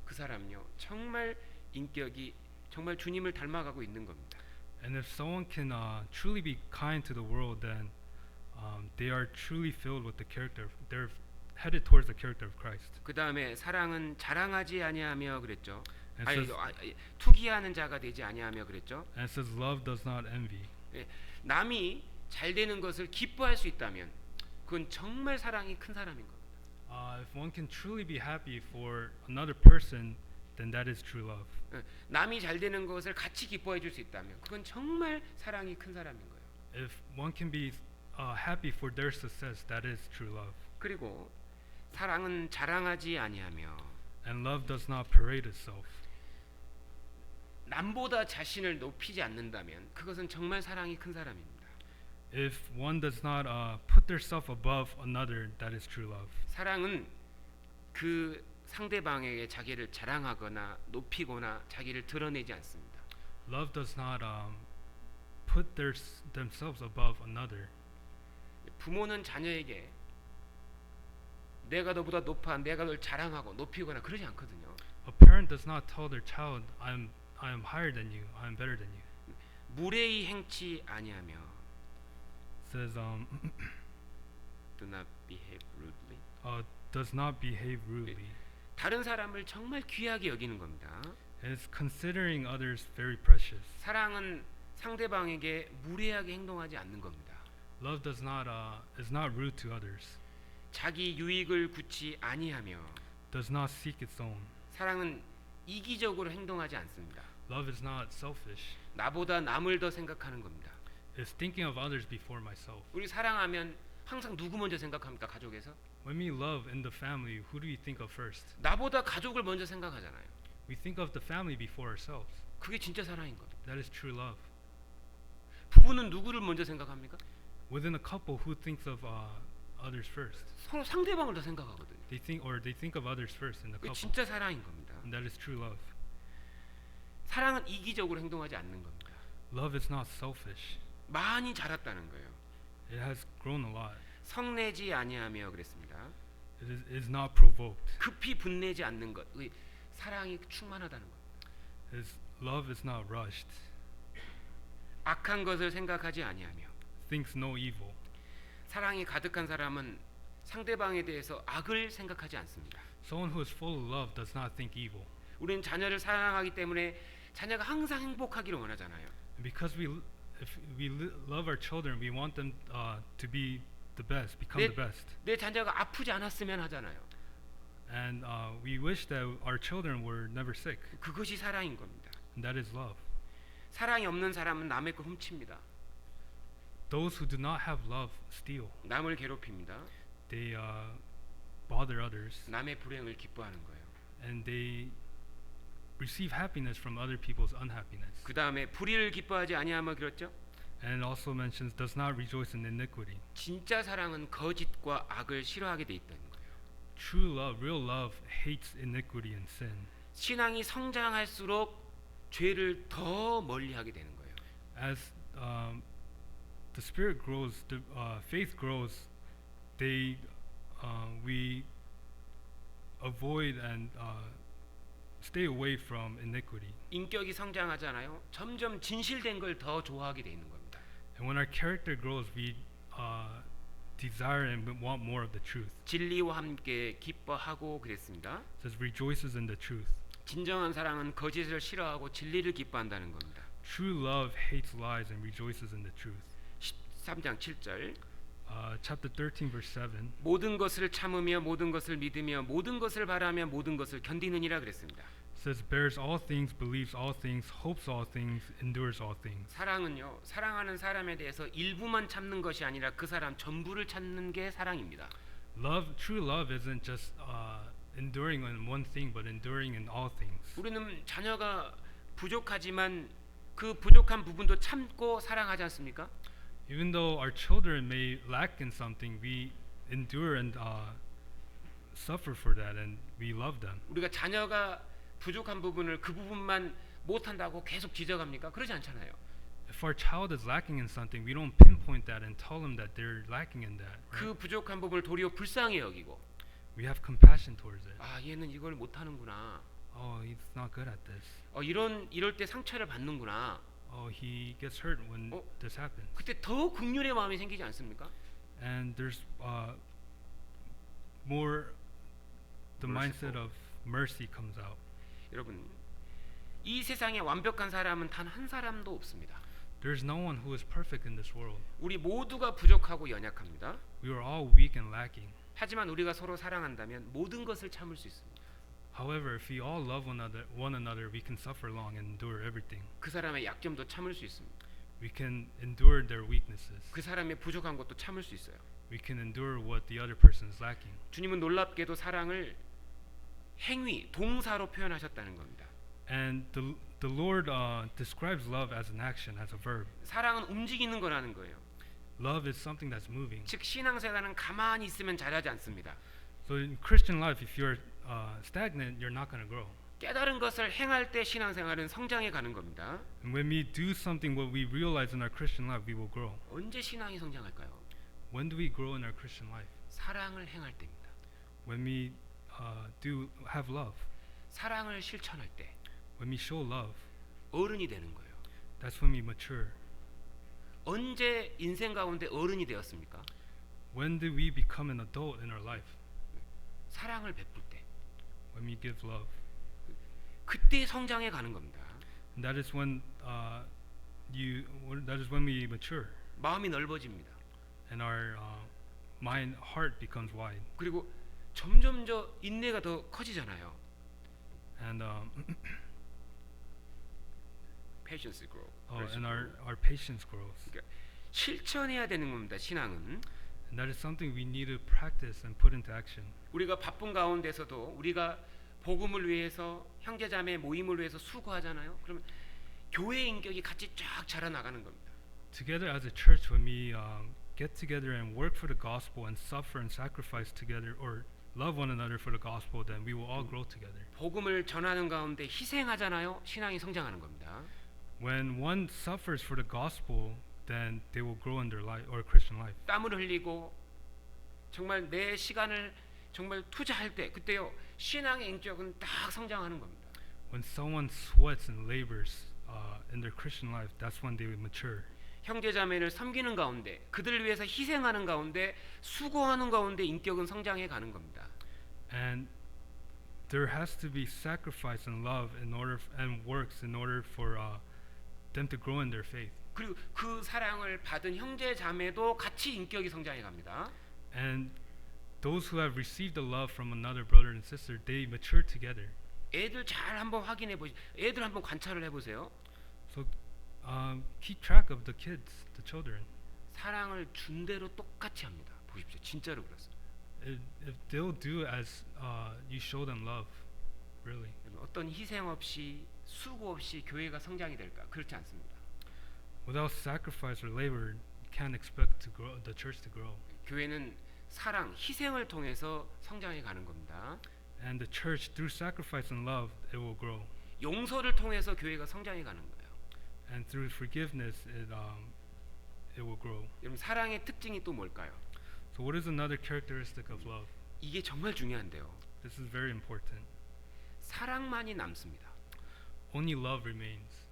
그 사람요 정말 인격이 정말 주님을 닮아가고 있는 겁니다.
And if someone can truly be kind to the world, then they are truly filled with the character. They're headed towards the character of Christ.
그 다음에 사랑은 자랑하지 아니하며 그랬죠.
And
아니,
says,
투기하는 자가 되지 아니하며 그랬죠.
and it says love does not envy.
예, 남이 잘 되는 것을 기뻐할 수 있다면 그건 정말 사랑이 큰 사람인 겁니다.
If one can truly be happy for another person, then that is true love.
예, 남이 잘 되는 것을 같이 기뻐해 줄 수 있다면 그건 정말 사랑이 큰 사람인 거예요.
If one can be happy for their success, that is true love.
그리고 사랑은 자랑하지 아니하며
And love does not parade itself.
남보다 자신을 높이지 않는다면 그것은 정말 사랑이 큰 사람입니다.
If one does not put theirself above another, that is true love.
사랑은 그 상대방에게 자기를 자랑하거나 높이거나 자기를 드러내지 않습니다.
Love does not put themselves above another.
부모는 자녀에게 내가 너보다 높아, 내가 널 자랑하고 높이거나 그러지 않거든요.
A parent does not tell their child, I am higher than you, I am better than you.
무례히 행치 아니하며
It says
do not behave rudely.
does not behave rudely.
다른 사람을 정말 귀하게 여기는 겁니다.
It is considering others very precious.
사랑은 상대방에게 무례하게 행동하지 않는 겁니다.
Love does not is not rude to others.
자기 유익을 굳이 아니하며
Does not seek its own.
사랑은 이기적으로 행동하지 않습니다.
Love is not selfish.
나보다 남을 더 생각하는 겁니다.
It's thinking of others before myself.
우리 사랑하면 항상 누구 먼저 생각합니까? 가족에서?
When we love in the family, who do we think of first?
나보다 가족을 먼저 생각하잖아요.
We think of the family before ourselves.
그게 진짜 사랑인 겁니다.
That is true love.
부부는 누구를 먼저 생각합니까?
Within a couple, who thinks of others first?
서로 상대방을 더 생각하거든요.
They think of others first in the
그게
couple.
진짜 사랑인 겁니다.
And that is true love.
사랑은 이기적으로 행동하지 않는 겁니다.
Love is not selfish.
많이 자랐다는 거예요.
It has grown a lot.
성내지 아니하며 그랬습니다.
It is not provoked.
급히 분내지 않는 것. 사랑이 충만하다는 것.
Love is not rushed.
악한 것을 생각하지 아니하며
Thinks no evil.
사랑이 가득한 사람은 상대방에 대해서 악을 생각하지 않습니다.
Someone who is full of love does not think evil.
우리는 자녀를 사랑하기 때문에 자녀가 항상 행복하기를 원하잖아요.
And because if we love our children, we want them to be the best, become the best.
내 자녀가 아프지 않았으면 하잖아요.
And we wish that our children were never sick.
그것이 사랑인 겁니다.
And that is love.
사랑이 없는 사람은 남의 걸 훔칩니다.
Those who do not have love steal.
남을 괴롭힙니다.
They bother others.
남의 불행을 기뻐하는 거예요.
And they receive happiness from other people's unhappiness.
그 다음에 불의를 기뻐하지 아니하며 그랬죠.
And it also mentions does not rejoice in iniquity.
진짜 사랑은 거짓과 악을 싫어하게 돼 있다는 거예요.
True love, real love hates iniquity and sin.
신앙이 성장할수록 죄를 더 멀리하게 되는 거예요.
As the spirit grows, the faith grows, we avoid and stay away from iniquity.
인격이 성장하잖아요. 점점 진실된 걸 더 좋아하게 돼 있는 겁니다.
And when our character grows, we desire and want more of the truth.
진리와 함께 기뻐하고 그랬습니다.
It says rejoices in the truth.
진정한 사랑은 거짓을 싫어하고 진리를 기뻐한다는 겁니다.
True love hates lies and rejoices in the truth.
13장 7절
Chapter 13 verse 7.
모든 것을 참으며 모든 것을 믿으며 모든 것을 바라며 모든 것을 견디느니라 그랬습니다.
Says bears all things, believes all things, hopes all things, endures all things.
사랑은요, 사랑하는 사람에 대해서 일부만 참는 것이 아니라 그 사람 전부를 참는 게 사랑입니다.
Love, true love isn't just enduring on one thing, but enduring in all things.
우리는 자녀가 부족하지만 그 부족한 부분도 참고 사랑하지 않습니까?
Even though our children may lack in something, we endure and suffer for that, and we love them.
우리가 자녀가 부족한 부분을 그 부분만 못한다고 계속 지적합니까? 그러지 않잖아요.
If our child is lacking in something, we don't pinpoint that and tell them that they're lacking in that. Right?
그 부족한 부분을 도리어 불쌍히 여기고
We have compassion towards it.
아 얘는 이걸 못하는구나.
Oh, he's not good at this.
이럴 때 상처를 받는구나.
he gets hurt when
어?
this happens.
그때 더 긍휼의 마음이 생기지 않습니까?
And there's more the mindset
Merciful.
of mercy comes out.
여러분, 이 세상에 완벽한 사람은 단 한 사람도 없습니다.
There's no one who is perfect in this world.
우리 모두가 부족하고 연약합니다.
We are all weak and lacking.
하지만 우리가 서로 사랑한다면 모든 것을 참을 수 있습니다.
However, if we all love one another, we can suffer long and endure everything.
그 사람의 약점도 참을 수 있습니다.
We can endure their weaknesses.
그 사람의 부족한 것도 참을 수 있어요.
We can endure what the other person is lacking.
주님은 놀랍게도 사랑을 행위, 동사로 표현하셨다는 겁니다.
And the Lord describes love as an action, as a verb.
사랑은 움직이는 거라는 거예요.
Love is something that's moving.
즉 신앙생활은 가만히 있으면 자라지 않습니다.
So in Christian life, if you're stagnant, you're not going to grow.
깨달은 것을 행할 때 신앙생활은 성장해 가는 겁니다.
And when we do something, what we realize in our Christian life, we will grow.
언제 신앙이 성장할까요?
When do we grow in our Christian life?
사랑을 행할 때입니다.
When we do have love.
사랑을 실천할 때
When we show love,
어른이 되는 거예요.
that's when we mature.
언제 인생 가운데 어른이 되었습니까?
When do we become an adult in our life?
사랑을 베풀 때.
When we give love.
그때 성장해 가는 겁니다.
And that is when that is when we mature,
마음이 넓어집니다.
and our heart becomes wide,
그리고 점점 저 인내가 더 커지잖아요.
and
Patience grow.
and our patience grows.
그러니까 실천해야 되는 겁니다. 신앙은
And that is something we need to practice and put into action.
우리가 바쁜 가운데서도 우리가 복음을 위해서 형제자매 모임을 위해서 수고하잖아요. 그러면 교회 인격이 같이 쫙 자라나가는 겁니다.
Together as a church, when we get together and work for the gospel and suffer and sacrifice together, or love one another for the gospel, then we will all grow together.
복음을 전하는 가운데 희생하잖아요. 신앙이 성장하는 겁니다.
When one suffers for the gospel, then they will grow in their life or Christian life.
땀을 흘리고 정말 내 시간을 정말 투자할 때 그때요 신앙의 인격은 딱 성장하는 겁니다.
When someone sweats and labors in their Christian life, that's when they will mature.
형제자매를 섬기는 가운데 그들을 위해서 희생하는 가운데 수고하는 가운데 인격은 성장해 가는 겁니다.
And there has to be sacrifice and love in order and works in order for them to grow in their faith.
그리고 그 사랑을 받은 형제자매도 같이 인격이 성장해 갑니다.
And those who have received the love from another brother and sister, they mature together.
애들 잘 한번 확인해 보시. 애들 한번 관찰을 해 보세요.
So keep track of the kids, the children.
사랑을 준 대로 똑같이 합니다. 보십시오. 진짜로 그렇습니다.
If they'll do as you show them love, really.
어떤 희생 없이 수고 없이 교회가 성장이 될까? 그렇지 않습니다.
Without sacrifice or labor, you can't expect to grow the church to grow.
교회는 사랑, 희생을 통해서 성장해 가는 겁니다.
And the church, through sacrifice and love, it will grow.
용서를 통해서 교회가 성장해 가는 거예요.
And through forgiveness, it will grow.
여러분 사랑의 특징이 또 뭘까요?
So what is another characteristic of love?
이게 정말 중요한데요.
This is very important.
사랑만이 남습니다.
Only love remains.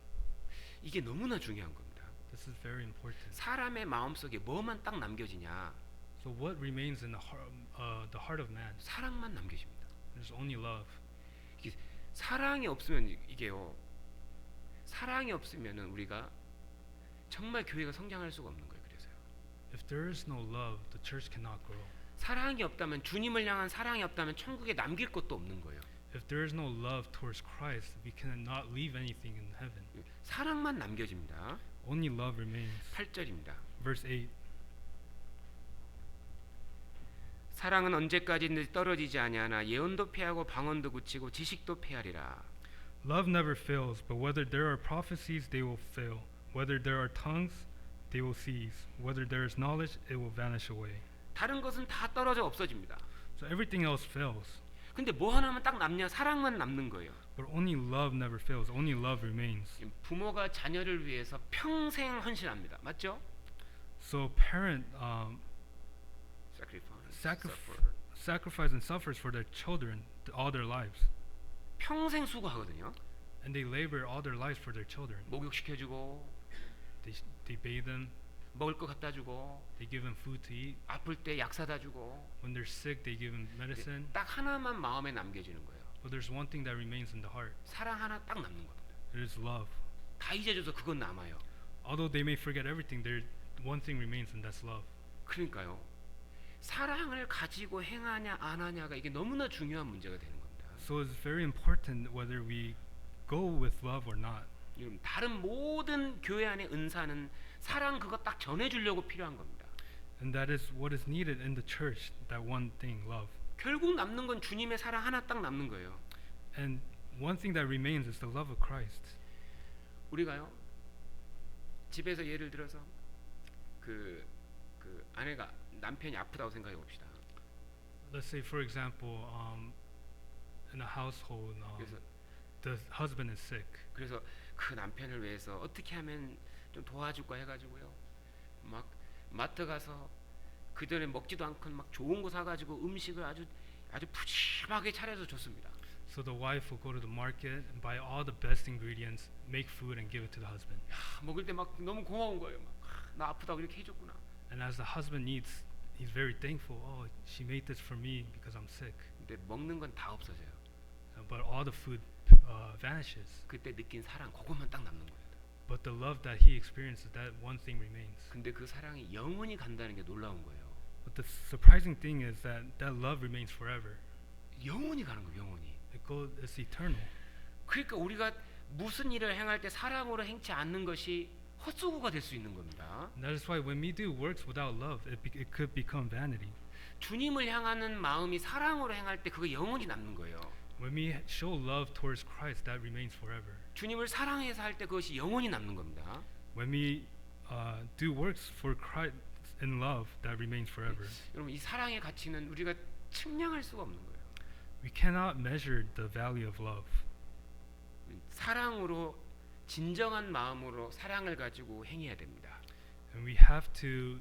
이게 너무나 중요한 겁니다.
This is very important.
사람의 마음속에 뭐만 딱 남겨지냐?
So what remains in the heart of man?
사랑만 남겨집니다.
There's only love.
이게 사랑이 없으면 이게요. 사랑이 없으면은 우리가 정말 교회가 성장할 수가 없는 거예요. 그래서요.
If there is no love, the church cannot grow.
사랑이 없다면 주님을 향한 사랑이 없다면 천국에 남길 것도 없는 거예요.
If there is no love towards Christ, we cannot leave anything in heaven.
사랑만 남겨집니다.
Only love remains.
8절입니다.
Verse 8.
사랑은 언제까지 떨어지지 아니하나 예언도 패하고 방언도 굳히고 지식도 패하리라.
Love never fails, but whether there are prophecies, they will fail. Whether there are tongues, they will cease. Whether there is knowledge, it will vanish away.
다른 것은 다 떨어져 없어집니다.
So everything else fails,
근데 뭐 하나만 딱 남냐? 사랑만 남는 거예요.
but only love never fails. Only love remains.
부모가 자녀를 위해서 평생 헌신합니다. 맞죠?
So parent
Sacrifice.
sacrifice and suffers for their children all their lives.
평생 수고하거든요.
And they labor all their lives for their children.
목욕시켜주고
They bathe them.
먹을 거 갖다 주고
They give them food to eat.
아플 때 약 사다 주고
When they're sick, they give them medicine.
딱 하나만 마음에 남겨지는 거예요.
But there's one thing that remains in the heart.
사랑 하나 딱 남는 겁니다.
It is love.
다 잊어줘서 그건 남아요.
Although they may forget everything, there one thing remains, and that's love.
그러니까요. 사랑을 가지고 행하냐 안 하냐가 이게 너무나 중요한 문제가 되는 겁니다.
So it's very important whether we go with love or not.
여러분, 다른 모든 교회 안의 은사는 사랑 그거 딱 전해주려고 필요한 겁니다.
And that is what is needed in the church, that one thing, love.
결국 남는 건 주님의 사랑 하나 딱 남는 거예요.
And one thing that remains is the love of Christ.
우리가요 집에서 예를 들어서 그 아내가 남편이 아프다고 생각해 봅시다.
Let's say, for example, in a household,
그래서
the husband is sick.
그래서 그 남편을 위해서 어떻게 하면 좀 도와줄까 해가지고요. 막 마트 가서 그 전에 먹지도 않고 막 좋은 거 사가지고 음식을 아주 푸짐하게 차려서 줬습니다.
So the wife will go to the market and buy all the best ingredients, make food, and give it to the husband.
먹을 때 막 너무 고마운 거예요. 막 나 아프다고 이렇게 해줬구나.
And as the husband eats, he's very thankful. Oh, she made this for me because I'm sick.
근데 먹는 건 다 없어져요.
But all the food vanishes.
그때 느낀 사랑 그것만 딱 남는 거예요.
But the love that he experiences, that one thing remains.
근데 그 사랑이 영원히 간다는 게 놀라운 거예요.
But the surprising thing is that love remains forever.
영원히 가는 거예요. 영원히.
It's eternal.
그러니까 우리가 무슨 일을 행할 때 사랑으로 행치 않는 것이 헛수고가 될 수 있는 겁니다.
And that is why when we do works without love, it could become vanity.
주님을 향하는 마음이 사랑으로 행할 때 그거 영원히 남는 거예요.
When we show love towards Christ, that remains forever.
주님을 사랑해서 할 때 그것이 영원히 남는 겁니다.
When we do works for Christ in love, that remains forever.
여러분, 이 사랑의 가치는 우리가 측량할 수가 없는 거예요.
We cannot measure the value of love.
사랑으로 진정한 마음으로 사랑을 가지고 행해야 됩니다.
And we have to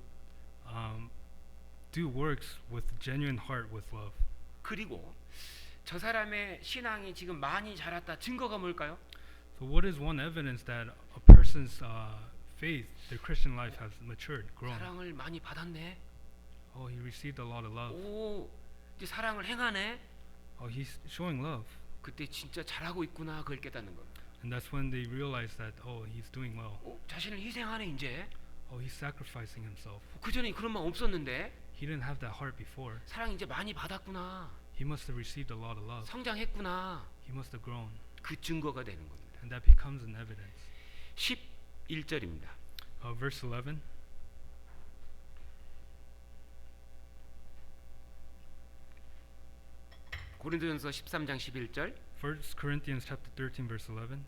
do works with genuine heart with love.
그리고 저 사람의 신앙이 지금 많이 자랐다 증거가 뭘까요?
So what is one evidence that a person's faith, their Christian life has matured, grown?
사랑을 많이 받았네.
Oh, he received a lot of love.
오, 이제 사랑을 행하네.
Oh, he's showing love.
그때 진짜 잘하고 있구나 그걸 깨닫는 겁니다.
And that's when they realize that, oh, he's doing well.
자신을 희생하네 이제.
Oh, he's sacrificing himself.
그 전에 그런 마음 없었는데
He didn't have that heart before.
사랑 이제 많이 받았구나.
He must have received a lot of love.
성장했구나.
He must have grown.
그 증거가 되는 겁니다.
And that becomes an evidence.
11절입니다.
Verse 11.
고린도전서 13장 11절
1 Corinthians chapter 13 verse 11.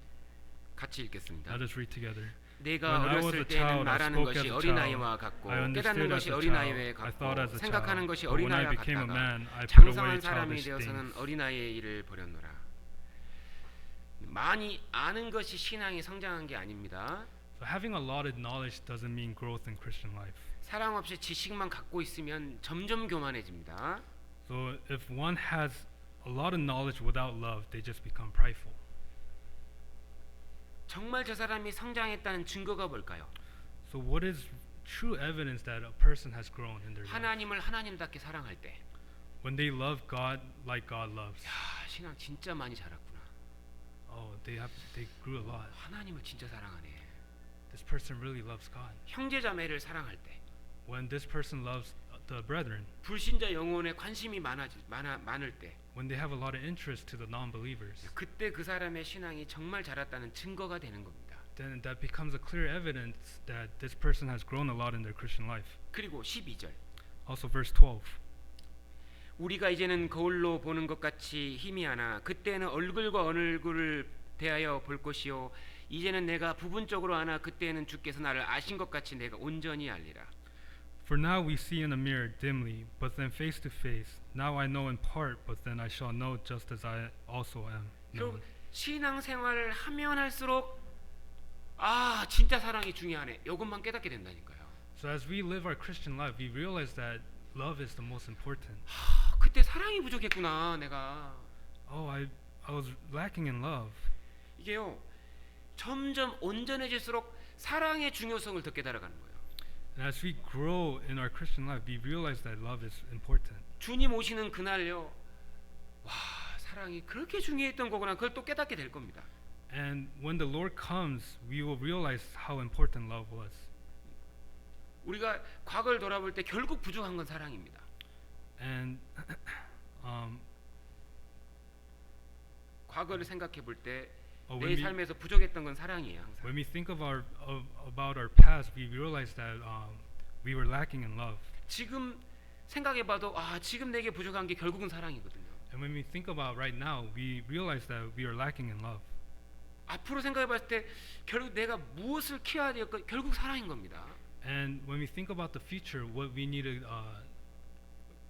같이 읽겠습니다.
Let us read together.
내가
When I was
어렸을
a
때는
child, I
말하는
spoke
것이
as a
어린아이와
child.
같고
I understood
깨닫는
as
것이
a
어린아이와
child. I
같고
thought as a
생각하는
child.
것이
But when I
어린아이와
became a
같다가
man, I put away
장성한 사람이
childish
되어서는
things.
어린아이의 일을 버렸노라. 많이 아는 것이 신앙이 성장한 게 아닙니다.
So having a lot of knowledge doesn't mean growth in Christian life.
사랑 없이 지식만 갖고 있으면 점점 교만해집니다.
So if one has a lot of knowledge without love, they just become prideful.
정말 저 사람이 성장했다는 증거가 뭘까요?
So what is true evidence that a person has grown in their life?
하나님을 하나님답게 사랑할 때,
When they love God like God loves.
야, 신앙 진짜 많이 자랐구나.
Oh, they grew a lot.
하나님을 진짜 사랑하네.
This person really loves God.
형제자매를 사랑할 때,
When this person loves the brethren,
불신자 영혼에 관심이 많을 때,
when they have a lot of interest to the non-believers,
그때 그 사람의 신앙이 정말 자랐다는 증거가 되는 겁니다.
then that becomes a clear evidence that this person has grown a lot in their Christian life.
그리고 12절
Also verse 12.
우리가 이제는 거울로 보는 것 같이 희미하나 그때는 얼굴과 얼굴을 대하여 볼 것이요 이제는 내가 부분적으로 아나 그때는 주께서 나를 아신 것 같이 내가 온전히 알리라.
For now we see in a mirror dimly, but then face to face. Now I know in part, but then I shall know just as I also am known.
여러분 신앙생활을 하면 할수록 아 진짜 사랑이 중요하네. 이것만 깨닫게 된다니까요.
So as we live our Christian life, we realize that love is the most important.
그때 사랑이 부족했구나 내가.
Oh, I was lacking in love.
이게 이게요 점점 온전해질수록 사랑의 중요성을 더 깨달아가는 거예요.
And as we grow in our Christian life, we realize that love is important.
주님 오시는 그날요, 와 사랑이 그렇게 중요했던 거구나. 그걸 또 깨닫게 될 겁니다.
And when the Lord comes, we will realize how important love was.
우리가 과거를 돌아볼 때 결국 부족한 건 사랑입니다.
And
과거를 생각해 볼 때 내
when we
삶에서 부족했던 건 사랑이에요. 항상.
when we think of about our past, we realize that we were lacking in love.
지금 생각해봐도 아 지금 내게 부족한 게 결국은 사랑이거든요.
And when we think about right now, we realize that we are lacking in love.
앞으로 생각해봤을 때 결국 내가 무엇을 키워야 될까 결국 사랑인 겁니다.
And when we think about the future, what we need to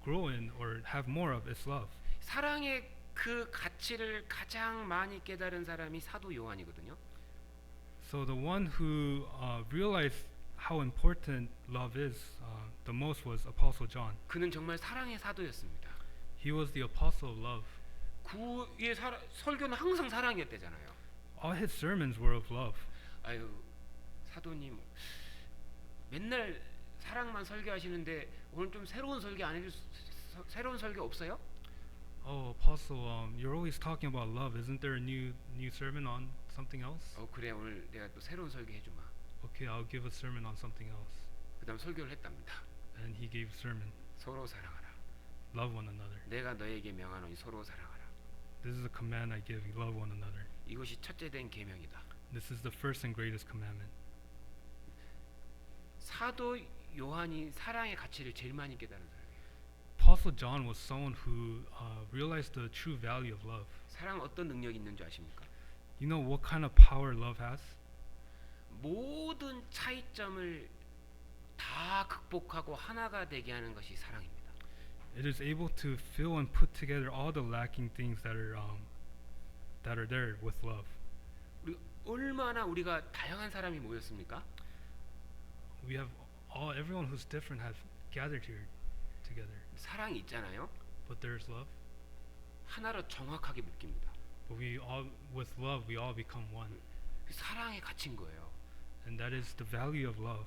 grow in or have more of is love.
사랑의 그 가치를 가장 많이 깨달은 사람이 사도 요한이거든요.
So the one who realized how important love is the most was Apostle John.
그는 정말 사랑의 사도였습니다.
He was the apostle of love.
그의 설교는 항상 사랑이었대잖아요.
All his sermons were of love.
아유 사도님 맨날 사랑만 설교하시는데 오늘 좀 새로운 설교 안 해줄 새로운 설교 없어요?
Oh, apostle, you're always talking about love. Isn't there a new sermon on something else?
그래 오늘 내가 또 새로운 설교 해주마.
Okay, I'll give a sermon on something else.
그다음 설교를 했답니다.
And he gave a sermon.
서로 사랑하라.
Love one another.
내가 너에게 명하노니 서로 사랑하라.
This is a command I give you, love one another.
이것이 첫째 된 계명이다.
This is the first and greatest commandment.
사도 요한이 사랑의 가치를 제일 많이 깨달은 사람이에요.
Apostle John was someone who realized the true value of love.
사랑 어떤 능력이 있는 줄 아십니까?
You know what kind of power love has?
모든 차이점을 다 극복하고 하나가 되게 하는 것이 사랑입니다.
It is able to fill and put together all the lacking things that are there with love.
우리 얼마나 우리가 다양한 사람이 모였습니까?
We have everyone who's different has gathered here together.
사랑이 있잖아요.
But there's love.
하나로 정확하게 묶입니다.
But we all, with love, we all become one.
사랑의 가치인 거예요.
And that is the value of love.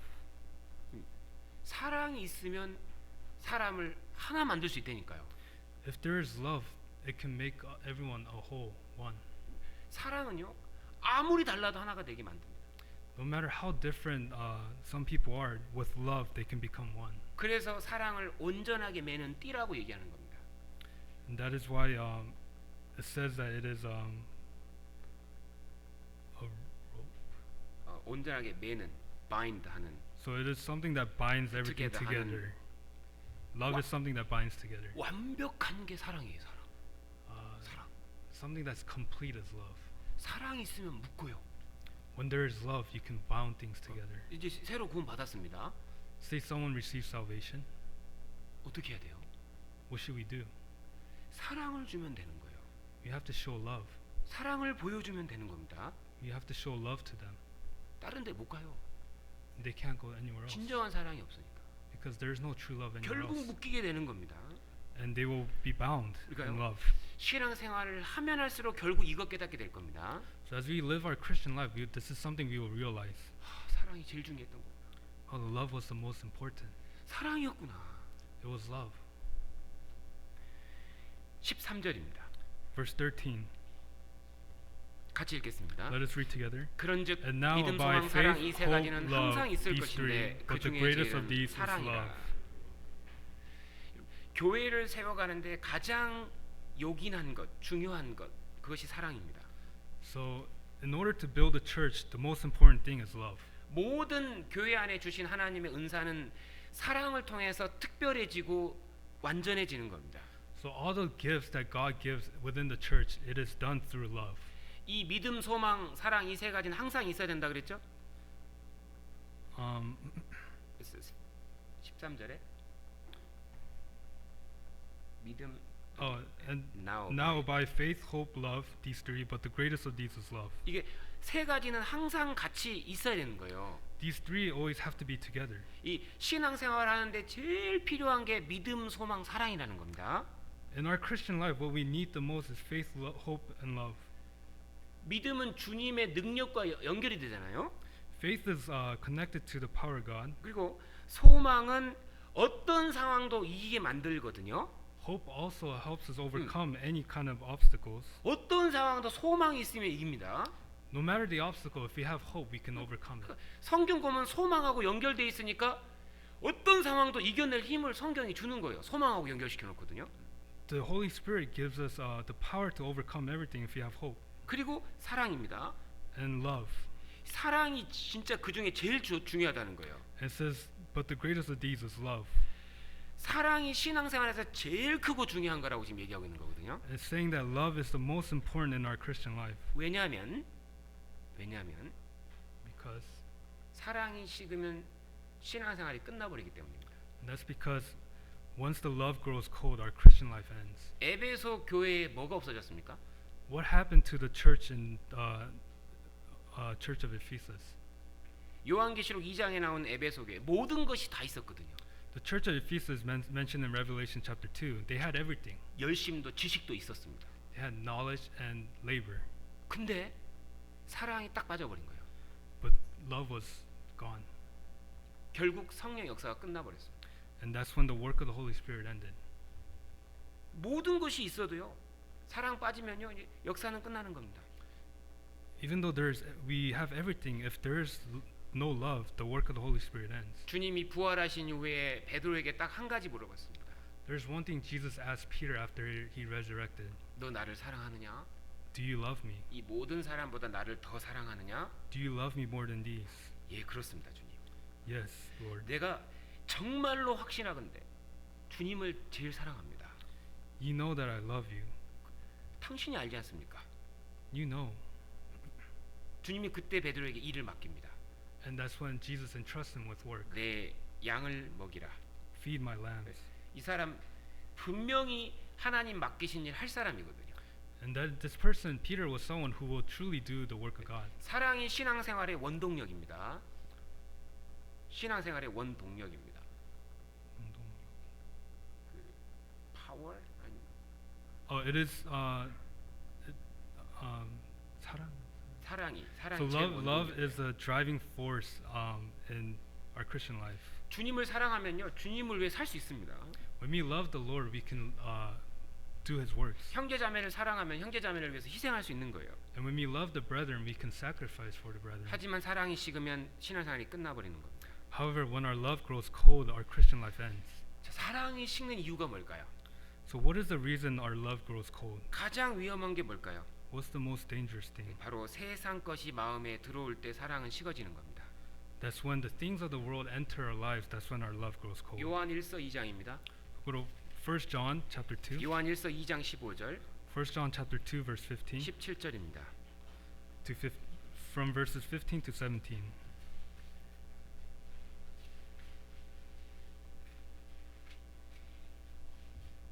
사랑이 있으면 사람을 하나 만들 수 있다니까요.
If there is love, it can make everyone a whole, one.
사랑은요 아무리 달라도 하나가 되게 만듭니다.
No matter how different some people are, with love they can become one.
그래서 사랑을 온전하게 매는 띠라고 얘기하는 겁니다.
And that is why it says that it is a rope.
온전하게 매는 bind하는.
So it is something that binds everything together. Love is something that binds together.
완벽한 게 사랑이에요. 사랑.
Something that's complete is love.
사랑이 있으면 묶어요.
When there is love, you can bound things together.
이제 새로 구원 받았습니다.
Say someone receives salvation.
어떻게 해야 돼요?
What should we do?
사랑을 주면 되는 거예요.
We have to show love.
사랑을 보여주면 되는 겁니다.
We have to show love to them.
다른 데 못 가요.
They can't go anywhere else
진정한 사랑이 없으니까.
because there is no true love anywhere
결국
else.
묶이게 되는 겁니다.
And they will be bound in
그러니까요.
love.
신앙생활을 하면 할수록 결국 이것 깨닫게 될 겁니다.
So as we live our Christian life, this is something we will realize.
사랑이 제일 중요했던 거예요.
Oh, the love was the most important.
사랑이었구나.
It was love.
13절입니다.
Verse 13.
같이 읽겠습니다.
Let us read together.
그런즉
And now
믿음,
by
소망, 사랑
faith,
이 세
hope,
가지는
love,
항상 있을
these three,
것인데 그
but the
중에
greatest of these
제일은
is
사랑이라.
love.
교회를 세워가는데 가장 요긴한 것, 중요한 것, 그것이 사랑입니다.
So, in order to build a church, the most important thing is love.
모든 교회 안에 주신 하나님의 은사는 사랑을 통해서 특별해지고 완전해지는 겁니다.
So all the gifts that God gives within the church, it is done through love.
이 믿음, 소망, 사랑 이 세 가지는 항상 있어야 된다 그랬죠? 13절에 믿음
And
now
by faith, hope, love, these three, but the greatest of these is love.
이게 세 가지는 항상 같이 있어야 되는 거예요.
These three always have to be together.
이 신앙생활 하는데 제일 필요한 게 믿음, 소망, 사랑이라는 겁니다.
In our Christian life, what we need the most is faith, hope, and love.
믿음은 주님의 능력과 연결이 되잖아요.
Faith is connected to the power of God.
그리고 소망은 어떤 상황도 이기게 만들거든요.
Hope also helps us overcome any kind of obstacles.
어떤 상황도 소망이 있으면 이깁니다.
No matter the obstacle, if we have hope, we can overcome it.
성경 보면 소망하고 연결돼 있으니까 어떤 상황도 이겨낼 힘을 성경이 주는 거예요. 소망하고 연결시켜 놓거든요.
The Holy Spirit gives us the power to overcome everything if we have hope.
그리고 사랑입니다.
And love.
사랑이 진짜 그 중에 제일 중요하다는 거예요.
It says, but the greatest of these is love.
사랑이 신앙생활에서 제일 크고 중요한 거라고 지금 얘기하고 있는 거거든요.
It's saying that love is the most important in our Christian life.
왜냐하면
Because
사랑이 식으면 신앙생활이 끝나버리기 때문입니다.
that's because once the love grows cold, our Christian life ends.
에베소 교회에 뭐가 없어졌습니까?
What happened to the church in Church of Ephesus?
요한계시록 2장에 나온 에베소 교회 모든 것이 다 있었거든요.
The church of Ephesus mentioned in Revelation chapter 2, they had everything.
열심도 지식도 있었습니다.
They had knowledge and labor,
근데 사랑이 딱 빠져버린 거예요.
but love was gone.
결국 성령 역사가 끝나버렸어요.
And that's when the work of the Holy Spirit ended.
모든 것이 있어도요. 사랑 빠지면요. 이제 역사는 끝나는 겁니다.
Even though we have everything, if there is no love, the work of the Holy Spirit ends.
주님이 부활하신 이후에 베드로에게 딱 한 가지 물어봤습니다.
There's one thing Jesus asked Peter after he resurrected.
너 나를 사랑하느냐?
Do you love me?
이 모든 사람보다 나를 더 사랑하느냐?
Do you love me more than these?
예, 그렇습니다, 주님.
Yes, Lord.
내가 정말로 확신하건대 주님을 제일 사랑합니다.
You know that I love you.
당신이 알지 않습니까?
You know.
주님이 그때 베드로에게 일을 맡깁니다.
And that's when Jesus entrusts him with work.
내 양을 먹이라.
Feed my lambs.
이 사람 분명히 하나님 맡기신 일 할 사람이거든요.
And that this person, Peter, was someone who will truly do the work of God.
사랑이 신앙생활의 원동력입니다. 신앙생활의 원동력입니다. 파워? 아니.
It is 사랑.
사랑이
So
제일
love
원동력.
is a driving force in our Christian life.
주님을 사랑하면요, 주님을 위해 살 수 있습니다.
When we love the Lord, we can do His works.
형제자매를 사랑하면 형제자매를 위해서 희생할 수 있는 거예요.
And when we love the brethren, we can sacrifice for the brethren.
하지만 사랑이 식으면 신앙생활이 끝나버리는 겁니다.
However, when our love grows cold, our Christian life ends.
자, 사랑이 식는 이유가 뭘까요?
So what is the reason our love grows cold?
가장 위험한 게 뭘까요?
What's the most dangerous thing?
바로 세상 것이 마음에 들어올 때 사랑은 식어지는 겁니다.
That's when the things of the world enter our lives. That's when our love grows cold.
요한 1서 2장입니다.
Go to 1 John chapter 2.
요한 1서 2장 15절
1 John chapter 2 verse 15
17절입니다.
to from verses 15 to 17.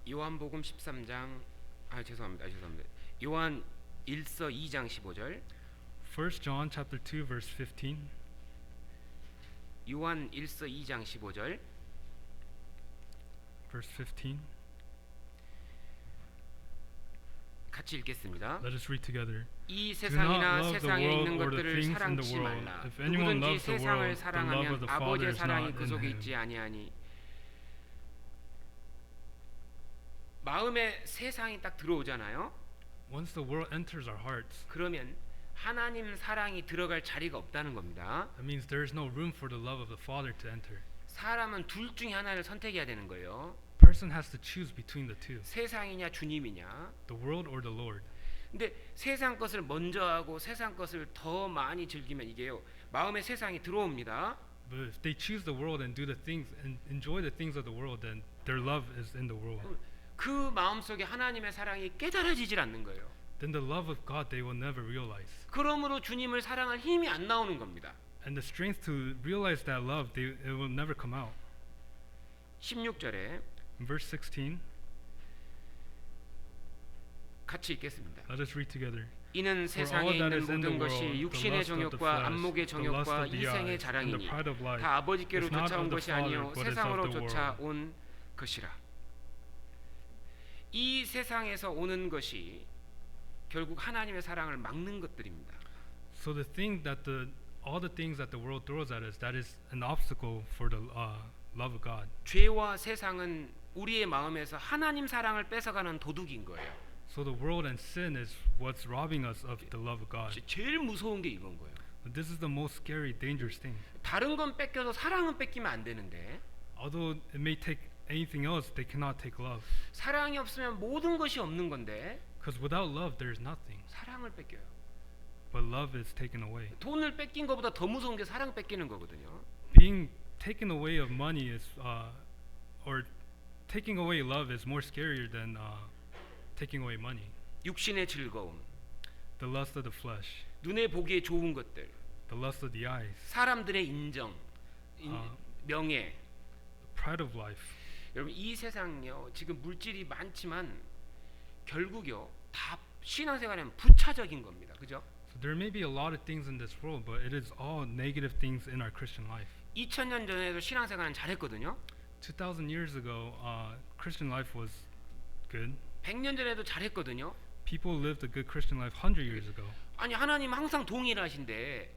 요한복음 13장 죄송합니다. 요한 1서 2장 15절
1 John chapter 2 verse 15.
요한 1서 2장 15절
Verse 15.
같이 읽겠습니다.
Let us read together.
이
Do not
세상이나
love the
세상에
world
있는
or the
것들을
things in the
사랑치
world.
말라.
If anyone
누구든지
loves the
세상을
world, the love of
사랑하면
the Father
아버지의
is
사랑이
not
그
in
속에
him.
있지 아니하니. 마음에 세상이 딱 들어오잖아요.
Once the world enters our hearts,
그러면 하나님 사랑이 들어갈 자리가 없다는 겁니다.
that means there is no room for the love of the Father to enter.
사람은 둘 중에 하나를 선택해야 되는 거예요.
Person has to choose between the two,
세상이냐 주님이냐.
the world or the Lord.
근데 세상 것을 먼저 하고 세상 것을 더 많이 즐기면 이게요. 마음에 세상이 들어옵니다.
But if they choose the world and do the things and enjoy the things of the world, then their love is in the world.
그 마음속에 하나님의 사랑이 깨달아지질 않는 거예요.
Then the love of God they will never realize.
그러므로 주님을 사랑할 힘이 안 나오는 겁니다.
And the strength to realize that love, it will never come out.
16절에
In verse 16,
같이 읽겠습니다.
let us read together.
이는
For
세상에
all that
있는
is in the
모든
world,
것이
the
육신의
lust of the
정욕과
flesh,
안목의
the lust
정욕과
of the
이생의
eyes, and the
자랑이니
pride of life,
다 아버지께로
is not
쫓아온
of the
것이
Father,
아니요
but is of
세상으로
the world.
쫓아온 것이라. 이 세상에서 오는 것이 결국 하나님의 사랑을 막는 것들입니다.
So the thing that all the things that the world throws at us, that is an obstacle for the love of God.
죄와 세상은 우리의 마음에서 하나님 사랑을 뺏어가는 도둑인 거예요.
So the world and sin is what's robbing us of the love of God.
제일 무서운 게 이건 거예요.
But this is the most scary, dangerous thing.
다른 건 뺏겨도 사랑은 뺏기면 안 되는데
Although it may take anything else, they cannot take love.
사랑이 없으면 모든 것이 없는 건데
Because without love, there is nothing.
사랑을 뺏겨요.
But love is taken away.
돈을 뺏긴 것보다 더 무서운 게 사랑 뺏기는 거거든요.
Being taken away of money is, or taking away love is more scarier than taking away money.
육신의 즐거움,
The lust of the flesh,
눈에 보기에 좋은 것들,
the lust of the eyes,
사람들의 인정, 명예.
the pride of life.
여러분 이 세상요 지금 물질이 많지만 결국요 다 신앙생활에는 부차적인 겁니다. 그죠?
So there may be a lot of things in this world, but it is all negative things in our Christian life.
2000년 전에도 신앙생활은 잘했거든요.
2,000 years ago, Christian life was good.
100년 전에도 잘했거든요.
People lived a good Christian life 100 years ago.
아니 하나님 항상 동일하신데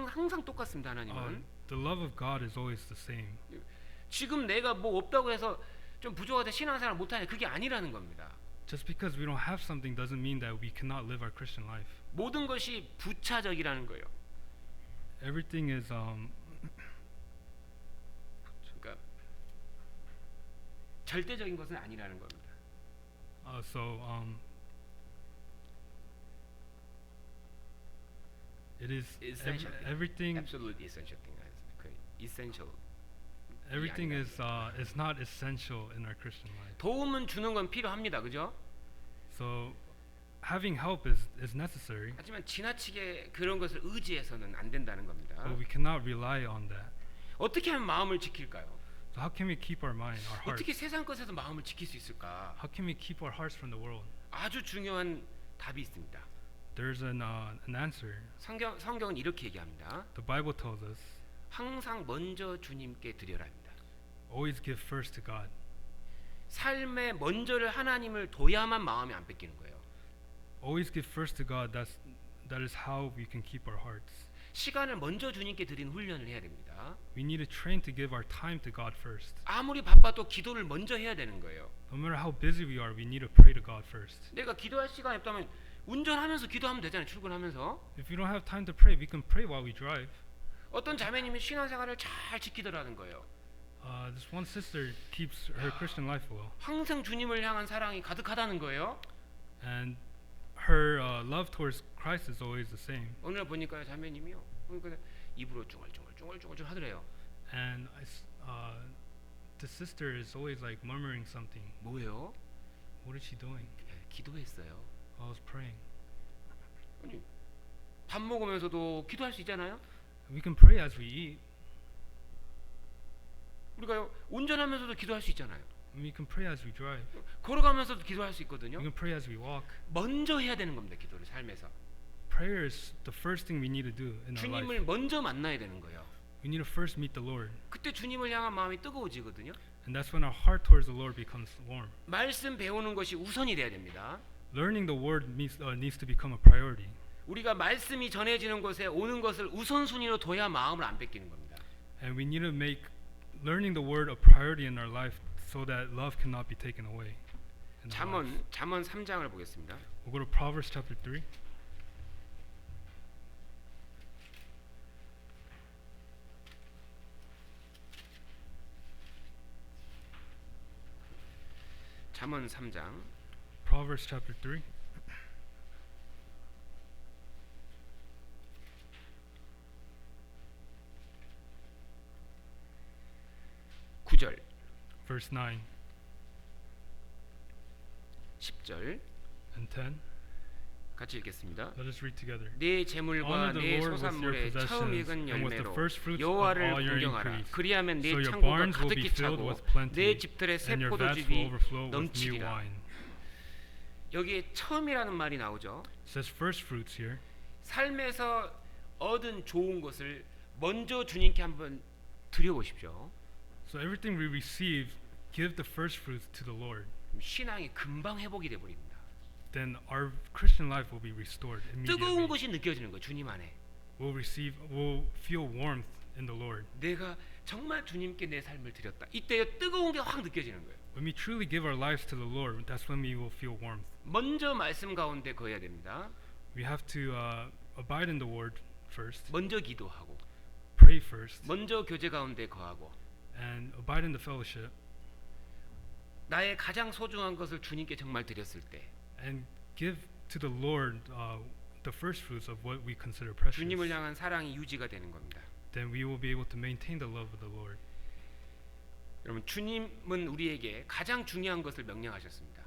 항상 똑같습니다. 하나님은
The love of God is always the same.
지금 내가 뭐 없다고 해서 좀 부족하다 신앙생활 못하냐 그게 아니라는 겁니다.
Just because we don't have something doesn't mean that we cannot live our Christian life.
모든 것이 부차적이라는 거예요.
Everything is
그러니까 절대적인 것은 아니라는 겁니다.
It is
Essential thing.
everything.
Absolute essential thing. 그 essential.
Everything is not essential in our Christian life.
도움은 주는 건 필요합니다. 그죠?
So having help is necessary,
하지만 지나치게 그런 것을 의지해서는 안 된다는 겁니다.
but we cannot rely on that.
어떻게 하면 마음을 지킬까요?
So how can we keep our mind, our hearts?
어떻게 세상 것에서 마음을 지킬 수 있을까?
How can we keep our hearts from the world?
아주 중요한 답이 있습니다.
There's an answer.
성경은 이렇게 얘기합니다.
The Bible tells us,
항상 먼저 주님께 드려라 합니다.
always give first to God.
삶의 먼저를 하나님을 둬야만 마음이 안 뺏기는 거예요.
Always give first to God. That is how we can keep our hearts.
시간을 먼저 주님께 드리는 훈련을 해야 됩니다.
We need to train to give our time to God first.
아무리 바빠도 기도를 먼저 해야 되는 거예요.
No matter how busy we are, we need to pray to God first.
내가 기도할 시간이 없다면 운전하면서 기도하면 되잖아요. 출근하면서.
If we don't have time to pray, we can pray while we drive.
어떤 자매님이 신앙생활을 잘 지키더라는 거예요.
This one sister keeps her Christian life well,
항상 주님을 향한 사랑이 가득하다는 거예요.
and her love towards Christ is always the same.
오늘 보니까요 자매님이요. 그러니까 입으로 쭈글쭈글 하더래요.
And the sister is always like murmuring something.
뭐예요?
What is she doing?
기도했어요.
I was praying.
아니, 밥 먹으면서도 기도할 수 있잖아요.
We can pray as we eat.
우리가요 운전하면서도 기도할 수 있잖아요.
We can pray as we drive.
걸어가면서도 기도할 수 있거든요.
We can pray as we walk.
먼저 해야 되는 겁니다. 기도를 삶에서.
Prayer is the first thing we need to do in our
주님을
life.
먼저 만나야 되는 거예요.
We need to first meet the Lord,
그때 주님을 향한 마음이 뜨거워지거든요.
and that's when our heart towards the Lord becomes warm.
말씀 배우는 것이 우선이 돼야 됩니다.
Learning the word needs to become a priority.
우리가 말씀이 전해지는 곳에 오는 것을 우선순위로 둬야 마음을 안 뺏기는 겁니다.
And we need to make learning the word a priority in our life so that love cannot be taken away. in our life.
잠언 3장을 보겠습니다.
We'll go to Proverbs chapter 3.
잠언 3장
Proverbs chapter 3.
9절,
Verse 9
10절
and 10.
같이 읽겠습니다.
Let us read together.
내 재물과
Honor the
내
Lord with your
소산물의 처음
possessions
익은
and with the
열매로
first fruits of
여호와를
all your
공경하라.
increase.
그리하면 내
So your
창고가
barns will be
가득히
filled
차고
with plenty,
내 집들의 새
and your vats will
포도즙이
overflow with new
넘치리라.
wine.
여기에 처음이라는 말이 나오죠.
It says first fruits here.
삶에서 얻은 좋은 것을 먼저 주님께 한번 드려보십시오.
So everything we receive, give the first fruits to the Lord.
신앙이 금방 회복이 돼버립니다.
then our Christian life will be restored
뜨거운
immediately.
것이 느껴지는 거예요. 주님 안에.
We'll feel warmth in the Lord.
내가 정말 주님께 내 삶을 드렸다. 이때 뜨거운 게 확 느껴지는 거예요.
When we truly give our lives to the Lord, that's when we will feel warmth.
먼저 말씀 가운데 거해야 됩니다.
We have to abide in the Word first,
먼저 기도하고,
pray first,
먼저 교제 가운데 거하고,
and abide in the fellowship,
나의 가장 소중한 것을 주님께 정말 드렸을 때
and give to the Lord the first fruits of what we consider precious.
주님을 향한 사랑이 유지가 되는 겁니다.
Then we will be able to maintain the love of the Lord.
여러분, 주님은 우리에게 가장 중요한 것을 명령하셨습니다.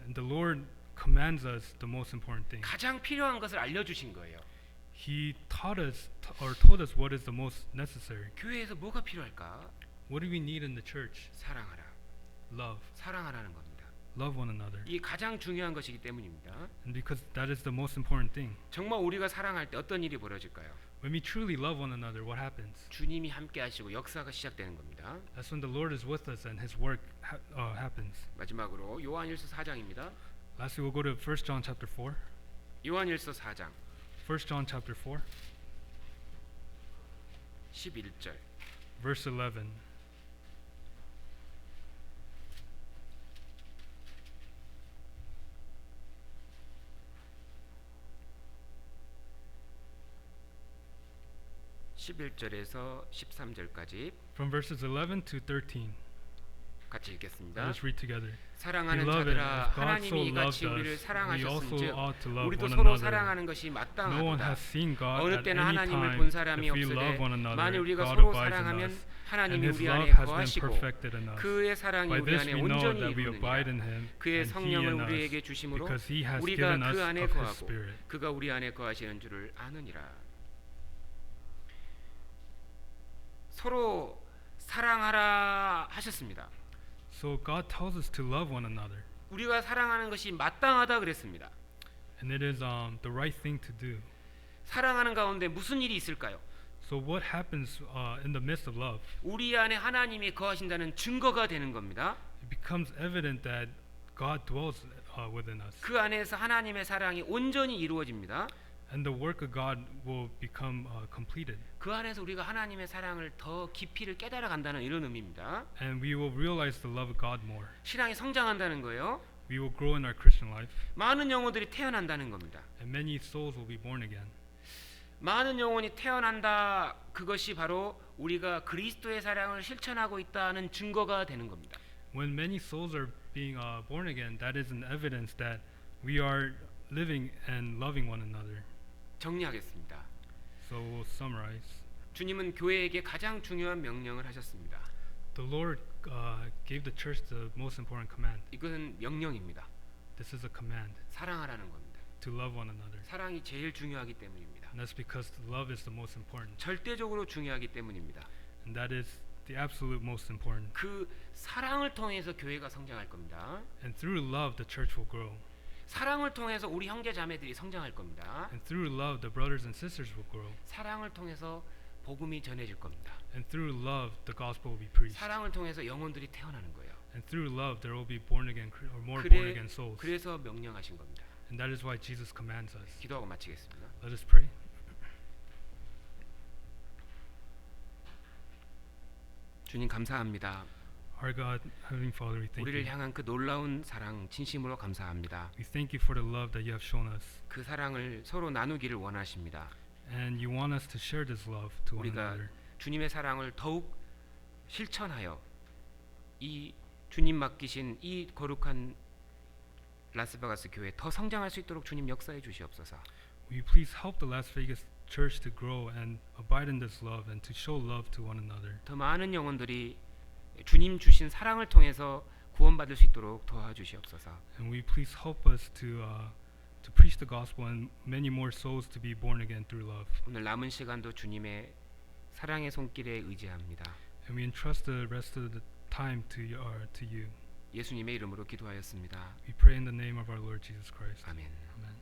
And the Lord commands us the most important thing.
가장 필요한 것을 알려주신 거예요.
He taught us or told us what is the most necessary.
교회에서 뭐가 필요할까?
What do we need in the church?
사랑하라.
Love.
사랑하라는 겁니다.
Love one another.
이게 가장 중요한 것이기 때문입니다.
And because that is the most important thing.
정말 우리가 사랑할 때 어떤 일이 벌어질까요?
When we truly love one another, what happens?
주님이 함께 하시고 역사가 시작되는 겁니다.
That's when the Lord is with us and His work happens.
마지막으로 요한일서 4장입니다.
Lastly, we'll go to 1 John chapter 4.
요한일서 4장
1 John chapter 4,
11절.
verse 11.
(11절에서) (13절까지)
From verses 11 to 13.
같이 읽겠습니다.
Let us read together.
사랑하는
Beloved,
자들아,
as God so
하나님이
loved
이같이 우리를
us, we also
사랑하셨은즉
ought to love
우리도
one
서로
another.
사랑하는 것이
No one
마땅하도다.
has seen God
어느
at
때는
any
하나님을
time.
본 사람이
If we
없으되
love one another,
만일 우리가
God
서로
abides in
사랑하면
us,
하나님이
and His
우리
love
안에
has been
거하시고
perfected in us.
그의 사랑이
By
우리
this
안에
we know
온전히
that we abide in
이루느니라.
Him
그의
and He
성령을
in
우리에게
us,
주심으로
because He has
우리가
given us
그 안에
of His
거하고
Spirit.
그가 우리 안에 거하시는 줄을 아느니라. 서로 사랑하라 하셨습니다.
So God tells us to love one another,
우리가 사랑하는 것이 마땅하다 그랬습니다.
and it is the right thing to do.
사랑하는 가운데 무슨 일이 있을까요?
So what happens in the midst of love?
우리 안에 하나님이 거하신다는 증거가 되는 겁니다.
It becomes evident that God dwells within us,
그 안에서 하나님의 사랑이 온전히 이루어집니다.
and the work of God will become completed,
그 안에서 우리가 하나님의 사랑을 더 깊이를 깨달아 간다는 이런 의미입니다.
and we will realize the love of God more.
신앙이 성장한다는 거예요.
We will grow in our Christian life,
많은 영혼들이 태어난다는 겁니다.
and many souls will be born again.
많은 영혼이 태어난다. 그것이 바로 우리가 그리스도의 사랑을 실천하고 있다는 증거가 되는 겁니다.
When many souls are being born again, that is an evidence that we are living and loving one another.
정리하겠습니다.
So we'll summarize.
주님은 교회에게 가장 중요한 명령을 하셨습니다.
The Lord gave the church the most important command.
이것은 명령입니다.
This is a command
사랑하라는 겁니다.
to love one another.
사랑이 제일 중요하기 때문입니다.
And that's because love is the most important.
절대적으로 중요하기 때문입니다.
And that is the absolute most important.
그 사랑을 통해서 교회가 성장할 겁니다.
And through love, the church will grow.
사랑을 통해서 우리 형제 자매들이 성장할 겁니다.
And through love, the brothers and sisters will grow.
사랑을 통해서 복음이 전해질 겁니다.
And through love, the gospel will be preached.
사랑을 통해서 영혼들이 태어나는 거예요.
And through love, there will be born again or more born
그래,
again souls.
그래서 명령하신 겁니다.
And that is why Jesus commands us.
기도하고 마치겠습니다.
Let us pray.
주님 감사합니다.
Our God, Heavenly Father, we thank
우리를
you.
향한 그 놀라운 사랑 진심으로 감사합니다.
We thank you for the love that you have shown us.
그 사랑을 서로 나누기를 원하십니다.
And you want us to share this love to one
우리가
another.
주님의 사랑을 더욱 실천하여 이 주님 맡기신 이 거룩한 라스베가스 교회 더 성장할 수 있도록 주님 역사해 주시옵소서.
Will you please help the Las Vegas church to grow and abide in this love and to show love to one another.
더 많은 영혼들이 주님 주신 사랑을 통해서 구원받을 수 있도록 도와주시옵소서.
And will you please help us to preach the gospel and many more souls to be born again through love.
오늘 남은 시간도 주님의 사랑의 손길에 의지합니다.
And we entrust the rest of the time to you.
예수님의 이름으로 기도하였습니다.
We pray in the name of our Lord Jesus Christ.
아멘.
Amen.